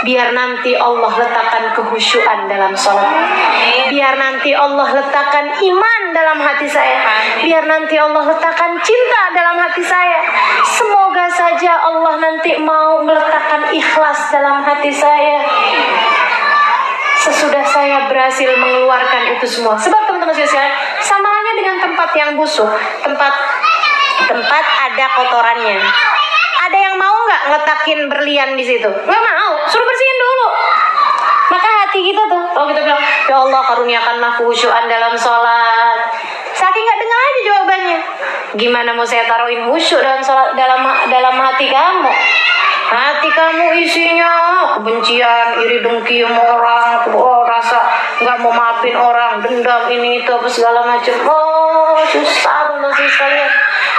Biar nanti Allah letakkan kehusyuan dalam sholat. Biar nanti Allah letakkan iman dalam hati saya. Biar nanti Allah letakkan cinta dalam hati saya. Semoga saja Allah nanti mau meletakkan ikhlas dalam hati saya. Sesudah saya berhasil mengeluarkan itu semua. Sebab teman-teman sekalian, sama halnya dengan tempat yang busuk, tempat ada kotorannya. Ada yang mau nggak ngeletakin berlian di situ? Nggak mau, suruh bersihin dulu. Maka hati kita tuh, kalau kita bilang, ya Allah karuniakanlah khusyuan dalam sholat. Saking nggak dengar aja jawabannya. Gimana mau saya taruhin khusyuk dalam sholat, dalam hati kamu? Hati kamu isinya kebencian, iri dengki sama orang, rasa nggak mau maafin orang, dendam ini itu apa segala macam. Oh susah teman-teman sekalian.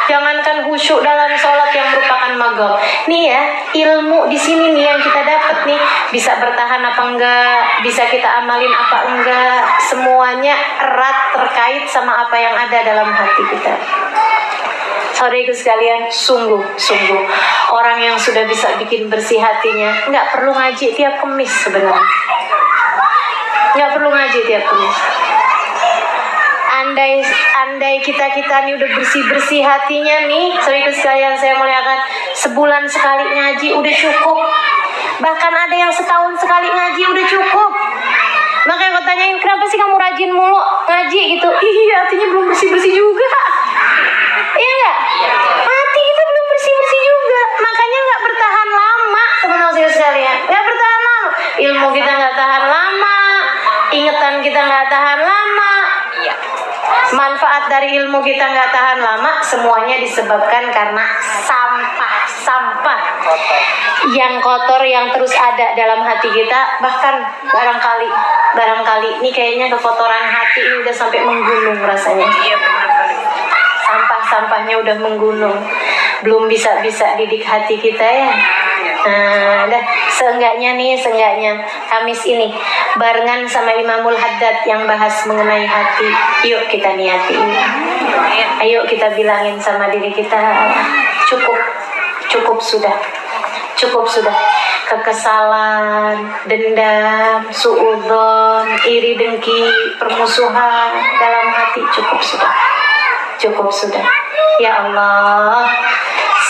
Jangankan khusyuk dalam sholat yang merupakan maghrib. Nih ya, ilmu di sini nih yang kita dapat nih, bisa bertahan apa enggak, bisa kita amalin apa enggak, semuanya erat terkait sama apa yang ada dalam hati kita. Saudariku sekalian, sungguh orang yang sudah bisa bikin bersih hatinya nggak perlu ngaji tiap Kamis sebenarnya. Nggak perlu ngaji tiap Kamis. Andai kita nih udah bersih hatinya nih, saudariku sekalian saya muliakan, sebulan sekali ngaji udah cukup. Bahkan ada yang setahun sekali ngaji udah cukup. Makanya kau tanyain, kenapa sih kamu rajin mulu ngaji gitu? Iya, hatinya belum bersih juga. Iya nggak? Hati kita belum bersih juga, makanya nggak bertahan lama teman-teman manfaat dari ilmu kita nggak tahan lama, semuanya disebabkan karena sampah yang kotor yang terus ada dalam hati kita. Bahkan barangkali ini kayaknya kekotoran hati ini udah sampai menggunung rasanya. Iya benar kali. Sampahnya udah menggunung, belum bisa didik hati kita ya. Nah, seenggaknya Kamis ini barengan sama Imamul Haddad yang bahas mengenai hati. Yuk kita niati ini. Ayo kita bilangin sama diri kita, cukup sudah. Kekesalan, dendam, suudzon, iri dengki, permusuhan dalam hati cukup sudah. Ya Allah,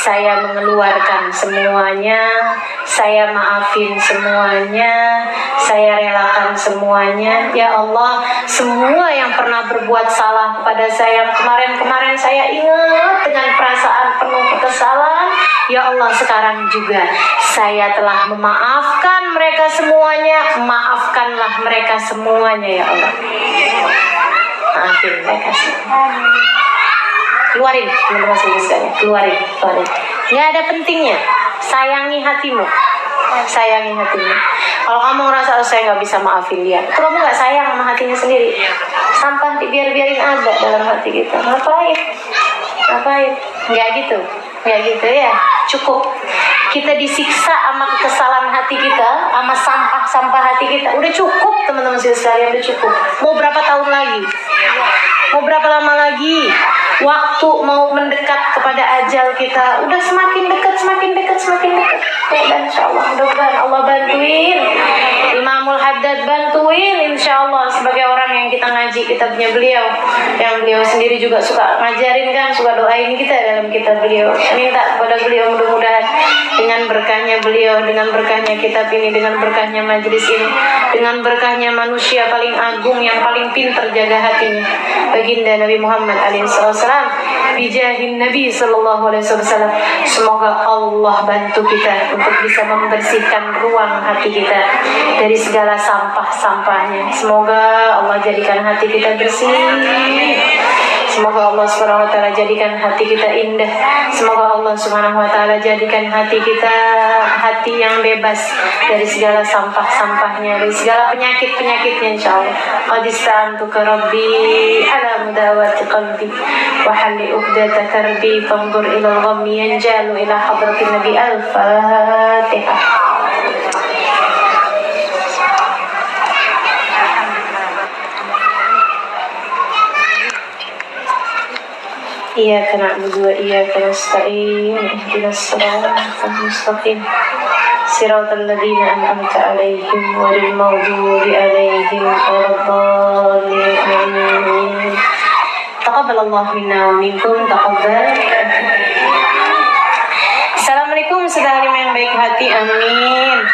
saya mengeluarkan semuanya, saya maafin semuanya, saya relakan semuanya. Ya Allah, semua yang pernah berbuat salah kepada saya, kemarin saya ingat dengan perasaan penuh kekesalan. Ya Allah, sekarang juga saya telah memaafkan mereka semuanya. Maafkanlah mereka semuanya ya Allah. Maafin mereka semuanya. Keluarin, teman-teman, keluarin. Nggak ada pentingnya. Sayangi hatimu. Kalau kamu ngerasa saya nggak bisa maafin dia, itu kamu nggak sayang sama hatinya sendiri. Sampah biarin ada dalam hati kita. Ngapain? Nggak gitu ya. Cukup. Kita disiksa sama kekesalan hati kita, sama sampah hati kita. Udah cukup, teman-teman sekalian, udah cukup. Mau berapa tahun lagi? Mau berapa lama lagi? Waktu mau mendekat kepada ajal kita udah semakin dekat. Ya, dan insyaallah mudah-mudahan Allah bantuin, Imamul Haddad bantuin, insyaallah sebagai orang yang kita ngaji kitabnya beliau, yang beliau sendiri juga suka ngajarin kan, suka doain kita dalam kitab beliau. Minta kepada beliau mudah-mudahan dengan berkahnya beliau, dengan berkahnya kitab ini, dengan berkahnya majelis ini, dengan berkahnya manusia paling agung yang paling pintar jaga hatinya, baginda Nabi Muhammad alaihissalam, bijahin Nabi sallallahu alaihi wasallam. Semoga Allah bantu kita untuk bisa membersihkan ruang hati kita dari segala sampahnya. Semoga Allah jadikan hati kita bersih. Semoga Allah Subhanahu wa taala jadikan hati kita indah. Semoga Allah Subhanahu wa taala jadikan hati kita hati yang bebas dari segala sampahnya, dari segala penyakitnya insyaallah. Qad ista'antuka rabbi ala mudawati qalbi wa halli uqdata karbi fanzur ila al-ghammi yanjalu ila hadratin nabi. Al-Fatihah. Iyyaka na'budu wa iyyaka nasta'in. Ihdinas siratal mustaqim. Siratal ladzina an'amta 'alaihim ghairil maghdubi 'alaihim waladdallin. Amin. Taqabbalallahu minna wa minkum. Taqabbal. Assalamualaikum saudara yang baik hati. Amin.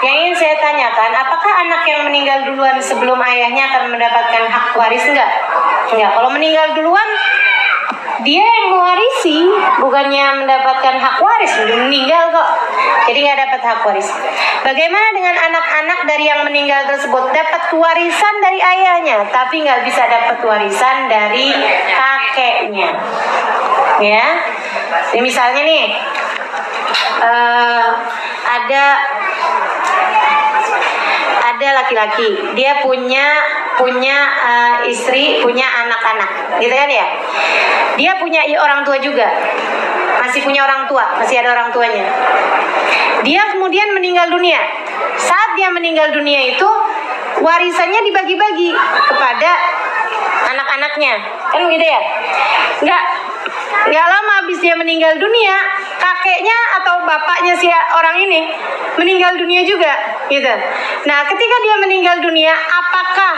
Yang ingin saya tanyakan, apakah anak yang meninggal duluan sebelum ayahnya akan mendapatkan hak waris? Enggak. Kalau meninggal duluan, dia yang mewarisi, bukannya mendapatkan hak waris. Belum meninggal kok, jadi nggak dapat hak waris. Bagaimana dengan anak-anak dari yang meninggal tersebut? Dapat warisan dari ayahnya, tapi nggak bisa dapat warisan dari kakeknya. Ya, jadi misalnya nih, ada laki-laki, dia punya istri, punya anak-anak, gitu kan ya? Dia punya orang tua juga, masih punya orang tua, masih ada orang tuanya. Dia kemudian meninggal dunia. Saat dia meninggal dunia itu, warisannya dibagi-bagi kepada anak-anaknya, kan gitu ya? Nggak lama habis dia meninggal dunia, kakeknya atau bapaknya si orang ini meninggal dunia juga, gitu. Nah, ketika dia meninggal dunia, apakah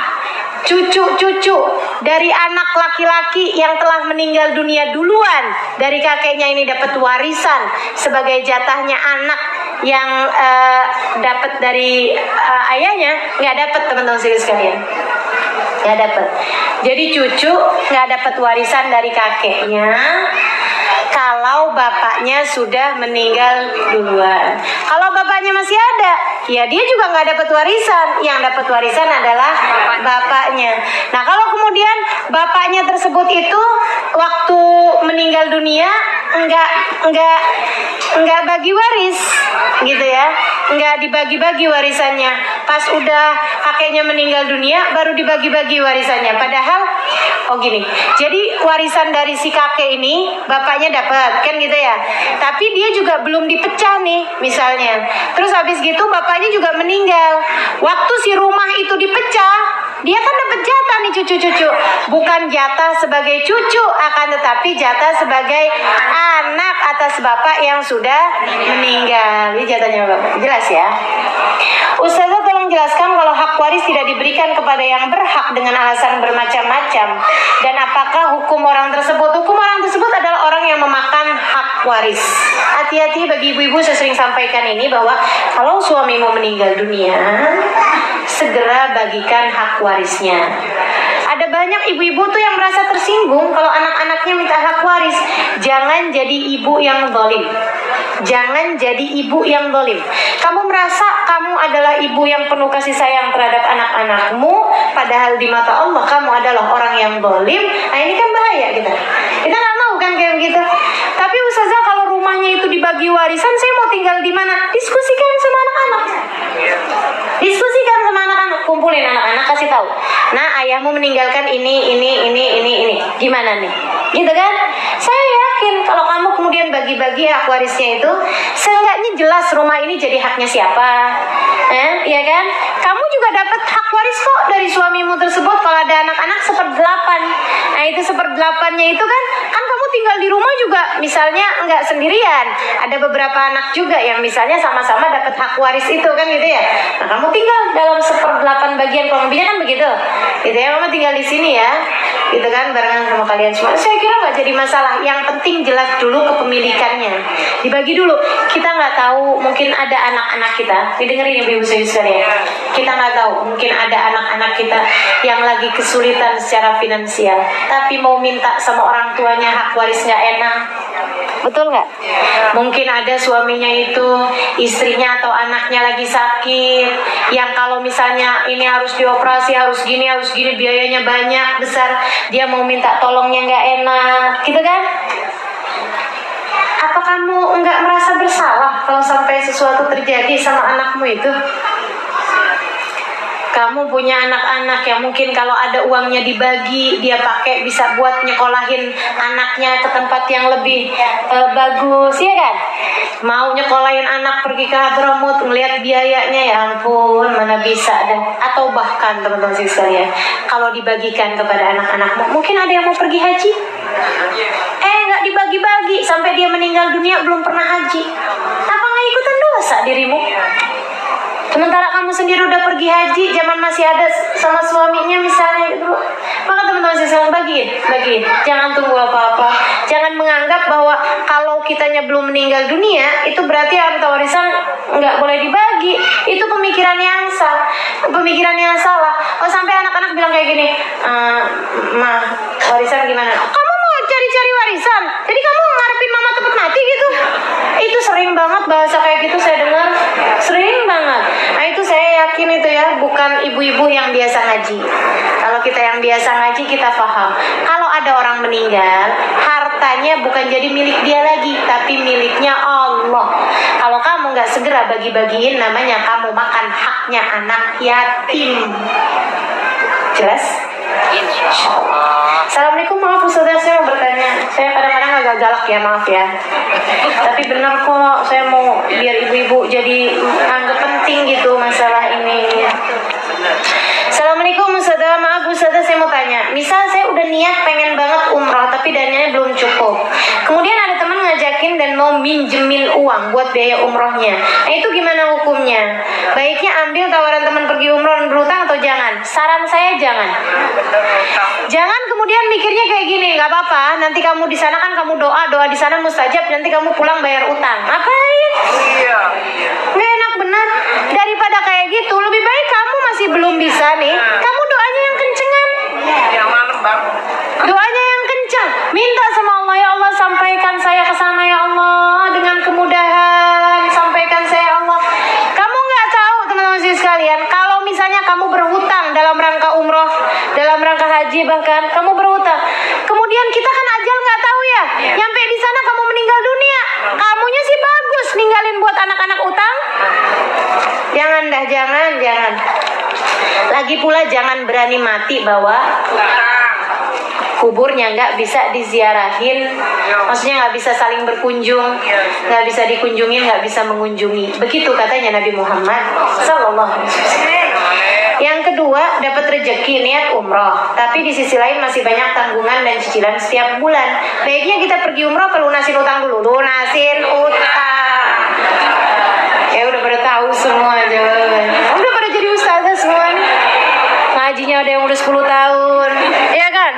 cucu-cucu dari anak laki-laki yang telah meninggal dunia duluan dari kakeknya ini dapat warisan sebagai jatahnya anak yang dapat dari ayahnya? Nggak dapat, teman-teman sekalian. Nggak dapat. Jadi cucu nggak dapat warisan dari kakeknya kalau bapaknya sudah meninggal duluan. Kalau bapaknya masih ada, ya dia juga nggak dapat warisan. Yang dapat warisan adalah bapaknya. Nah, kalau kemudian bapaknya tersebut itu waktu meninggal dunia enggak bagi waris gitu ya, enggak dibagi-bagi warisannya. Pas udah kakeknya meninggal dunia baru dibagi-bagi warisannya. Padahal gini, jadi warisan dari si kakek ini bapaknya dapat kan gitu ya, tapi dia juga belum dipecah nih misalnya. Terus habis gitu bapaknya juga meninggal. Waktu si rumah itu dipecah, dia kan dapat jatah nih cucu-cucu, bukan jatah sebagai cucu, akan tetapi jatah sebagai anak atas bapak yang sudah meninggal. Ini jatahnya bapak, jelas ya. Ustazah tolong jelaskan kalau hak waris tidak diberikan kepada yang berhak dengan alasan bermacam-macam, dan apakah hukum orang tersebut? Hukum orang tersebut adalah orang yang memakan hak waris. Hati-hati bagi ibu-ibu, saya sering sampaikan ini bahwa kalau suamimu meninggal dunia, segera bagikan hak warisnya. Ada banyak ibu-ibu tuh yang merasa tersinggung kalau anak-anaknya minta hak waris. Jangan jadi ibu yang zalim. Jangan jadi ibu yang zalim. Kamu merasa kamu adalah ibu yang penuh kasih sayang terhadap anak-anakmu, padahal di mata Allah kamu adalah orang yang zalim. Nah ini kan bahaya kita. Kita nggak mau kan kayak begitu. Tapi Ustazah, kalau rumahnya itu dibagi warisan, saya mau tinggal di mana? Diskusikan sama anak-anak. Diskusikan sama anak-anak, kumpulin anak-anak, kasih tahu. Nah, ayahmu meninggalkan ini. Gimana nih? Gitu kan? Saya yakin kalau kamu kemudian bagi-bagi hak warisnya itu, seenggaknya jelas rumah ini jadi haknya siapa. Iya kan? Kamu juga dapat hak waris kok dari suamimu tersebut kalau ada anak-anak 1/8. Nah, itu 1/8-nya itu kan kamu tinggal di rumah juga misalnya enggak sendirian. Ada beberapa anak juga yang misalnya sama-sama dapat hak waris itu kan gitu ya. Nah, kamu tinggal dalam 1/8 bagian, kalau lebihnya kan begitu. Gitu ya, mama tinggal di sini ya. Gitu kan, barengan sama kalian semua. Saya kira nggak jadi masalah. Yang penting jelas dulu kepemilikannya. Dibagi dulu. Kita nggak tahu, mungkin ada anak-anak kita. Didengerin ibu-ibu saya sekalian. Kita nggak tahu, mungkin ada anak-anak kita yang lagi kesulitan secara finansial, tapi mau minta sama orang tuanya hak waris nggak enak. Betul nggak? Mungkin ada suaminya itu, istrinya atau anaknya lagi sakit, yang kalau misalnya ini harus dioperasi, harus gini, biayanya banyak, besar, dia mau minta tolongnya nggak enak, gitu kan? Apa kamu nggak merasa bersalah kalau sampai sesuatu terjadi sama anakmu itu? Kamu punya anak-anak yang mungkin kalau ada uangnya dibagi, dia pakai bisa buat nyekolahin anaknya ke tempat yang lebih bagus, ya kan? Mau nyekolahin anak pergi ke Hadramut, ngelihat biayanya, ya ampun, mana bisa dan atau bahkan teman-teman sekalian, kalau dibagikan kepada anak-anakmu, mungkin ada yang mau pergi haji, nggak dibagi-bagi sampai dia meninggal dunia belum pernah haji. Apa nggak ikutan dosa dirimu? Sementara kamu sendiri udah pergi haji, zaman masih ada sama suaminya misalnya gitu. Maka teman-teman saya bagiin. Jangan tunggu apa-apa. Jangan menganggap bahwa kalau kitanya belum meninggal dunia, itu berarti harta warisan nggak boleh dibagi. Itu pemikiran yang salah. Oh, sampai anak-anak bilang kayak gini, Ma, warisan gimana? Kamu mau cari-cari warisan? Jadi kamu ngarepin mama cepet mati gitu? Itu sering banget bahasa kayak gitu saya dengar. Sering banget. Nah itu saya yakin itu ya bukan ibu-ibu yang biasa ngaji. Kalau kita yang biasa ngaji kita paham. Kalau ada orang meninggal, hartanya bukan jadi milik dia lagi, tapi miliknya Allah. Kalau kamu nggak segera bagi-bagiin, namanya kamu makan haknya anak yatim. Jelas? Assalamualaikum, maaf Ustazah, saya mau bertanya. Saya kadang-kadang agak galak ya, maaf ya. Tapi benar kok, saya mau biar ibu-ibu jadi anggap penting gitu masalah ini. Assalamualaikum Ustazah, maaf Ustazah, saya mau tanya. Misal saya udah niat pengen banget umroh, tapi dananya belum cukup. Kemudian ada teman ngajakin dan mau minjemin uang buat biaya umrohnya. Nah itu gimana hukumnya? Baiknya ambil tawaran teman pergi umroh dan berhutang atau jangan? Saran saya jangan. Jangan kemudian mikirnya kayak gini, nggak apa-apa. Nanti kamu di sana kan kamu doa di sana mustajab. Nanti kamu pulang bayar utang. Ngapain? Nggak enak benar. Daripada kayak gitu, lebih baik kamu masih belum bisa nih. Kamu doanya yang kencengan. Doanya yang kencang. Minta sama Allah, ya Allah sampaikan saya ke sana ya Allah dengan kemudahan. Sampaikan saya ya Allah. Kamu nggak tahu teman-teman sekalian, kalau misalnya kamu berhutang dalam rangka umroh, dalam rangka haji bahkan, kamu berhutang Nyampe di sana kamu meninggal dunia, kamunya sih bagus ninggalin buat anak-anak utang. Jangan dah, jangan. Lagi pula jangan berani mati bawa kuburnya, nggak bisa diziarahin, maksudnya nggak bisa saling berkunjung, nggak bisa dikunjungin, nggak bisa mengunjungi. Begitu katanya Nabi Muhammad Sallallahu Alaihi Wasallam. Yang kedua, dapat rezeki niat umroh, tapi di sisi lain masih banyak tanggungan dan cicilan setiap bulan. Baiknya kita pergi umroh ke lunasin utang dulu, lunasin utang. Ya udah pada tahu semua jawaban. Udah pada jadi ustazah semua nih. Ngajinya ada yang udah 10 tahun, iya kan?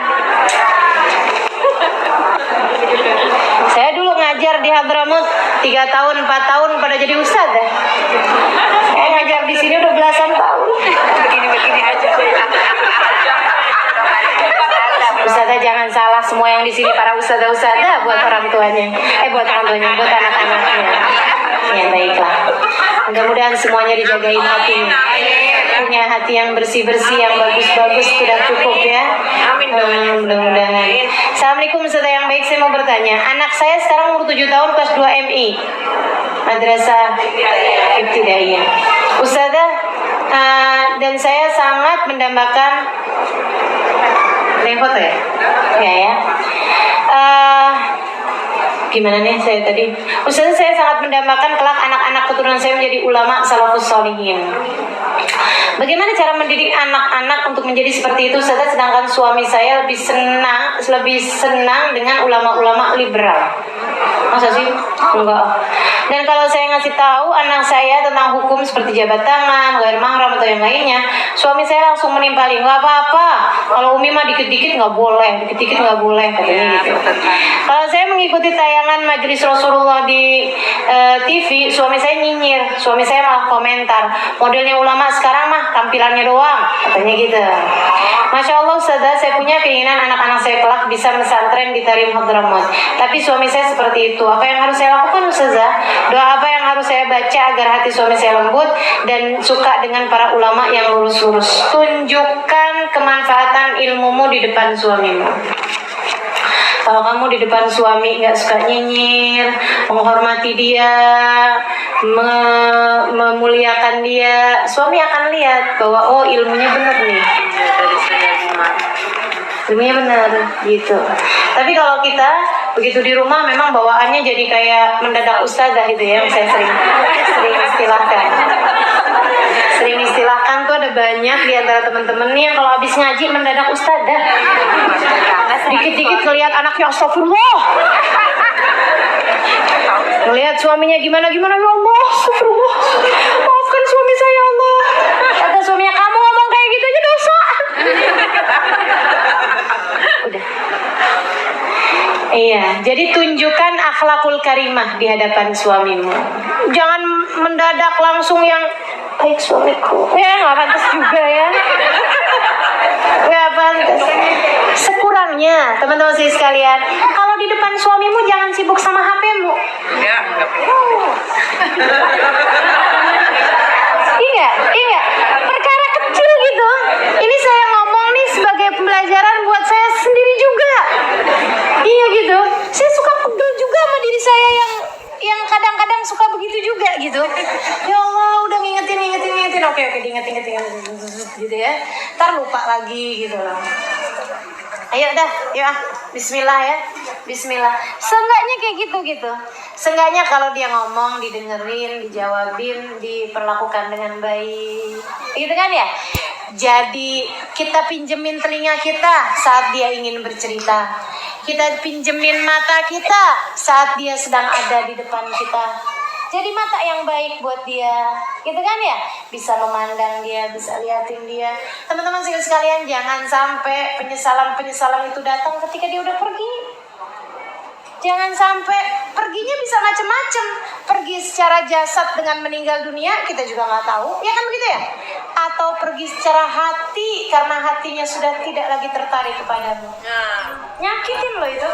Saya dulu ngajar di Hadramut 3 tahun, 4 tahun pada jadi ustazah. Saya ngajar di sini udah belasan tahun. Begini aja. Ustazah jangan salah, semua yang di sini para ustazah buat orang tuanya. Buat orang tuanya, buat anak-anaknya. Ya baiklah. Mudah-mudahan semuanya dijagain hatinya. Punya hati yang bersih-bersih, yang bagus-bagus sudah cukup ya. Mudah-mudahan. Assalamualaikum Ustazah yang baik, saya mau bertanya. Anak saya sekarang umur 7 tahun kelas 2 MI. Madrasah Ibtidaiyah. Ustazah, dan saya sangat mendambakan ini foto ya? Ya. Gimana nih saya tadi? Ustazah, saya sangat mendambakan kelak anak-anak keturunan saya menjadi ulama salafus sholihin. Bagaimana cara mendidik anak-anak untuk menjadi seperti itu, Ustazah, sedangkan suami saya lebih senang dengan ulama-ulama liberal. Masa sih? Enggak. Dan kalau saya ngasih tahu anak saya tentang hukum seperti jabat tangan, ghair mahram atau yang lainnya, suami saya langsung menimpali, nggak apa-apa. Kalau Umi mah dikit-dikit nggak boleh, katanya gitu. Kalau saya mengikuti tayangan majelis Rasulullah di TV, suami saya nyinyir, suami saya malah komentar, modelnya ulama sekarang mah tampilannya doang, katanya gitu. Masya Allah Ustazah, saya punya keinginan anak-anak saya kelak bisa pesantren di Tarim Hadramut, tapi suami saya seperti itu. Apa yang harus saya lakukan Ustazah? Doa apa yang harus saya baca agar hati suami saya lembut dan suka dengan para ulama yang lurus-lurus? Tunjukkan kemanfaatan ilmumu di depan suamimu. Kalau kamu di depan suami nggak suka nyinyir, menghormati dia, memuliakan dia, suami akan lihat bahwa oh ilmunya benar nih. Ilmunya benar gitu. Tapi kalau kita begitu di rumah memang bawaannya jadi kayak mendadak ustazah gitu ya, yang saya sering istilahkan. Sering istilahkan tuh ada banyak di antara teman-teman nih yang kalau habis ngaji mendadak ustazah. Dikit-dikit ngelihat anaknya astagfirullah. Ngelihat suaminya gimana ya Allah, astagfirullah. Maafkan suami saya ya Allah. Kata suaminya, kamu ngomong kayak gitu aja dosa. Udah. Iya, jadi tunjukkan akhlakul karimah di hadapan suamimu. Jangan mendadak langsung yang baik suamiku. Ya, nggak pantas juga ya. Nggak pantas. Sekurangnya, teman-teman saya sekalian, kalau di depan suamimu jangan sibuk sama HP-mu. Ya, Iya. Perkara kecil gitu. Ini saya ngomong nih sebagai pembelajaran buat saya sendiri juga. Iya gitu. Saya suka pegel juga sama diri saya yang kadang-kadang suka begitu juga gitu. Ya Allah, udah ngingetin. Oke, diingetin gitu ya. Ntar lupa lagi gitu loh. Ayo dah, yuk bismillah ya. Bismillah. Seenggaknya kayak gitu. Seenggaknya kalau dia ngomong, didengerin, dijawabin, diperlakukan dengan baik. Gitu kan ya? Jadi kita pinjemin telinga kita saat dia ingin bercerita. Kita pinjemin mata kita saat dia sedang ada di depan kita. Jadi mata yang baik buat dia, gitu kan ya? Bisa memandang dia, bisa liatin dia. Teman-teman sekalian, jangan sampai penyesalan itu datang ketika dia udah pergi. Jangan sampai perginya bisa macam-macam. Pergi secara jasad dengan meninggal dunia, kita juga nggak tahu, ya kan begitu ya? Atau pergi secara hati karena hatinya sudah tidak lagi tertarik kepadamu. Nyakitin loh itu.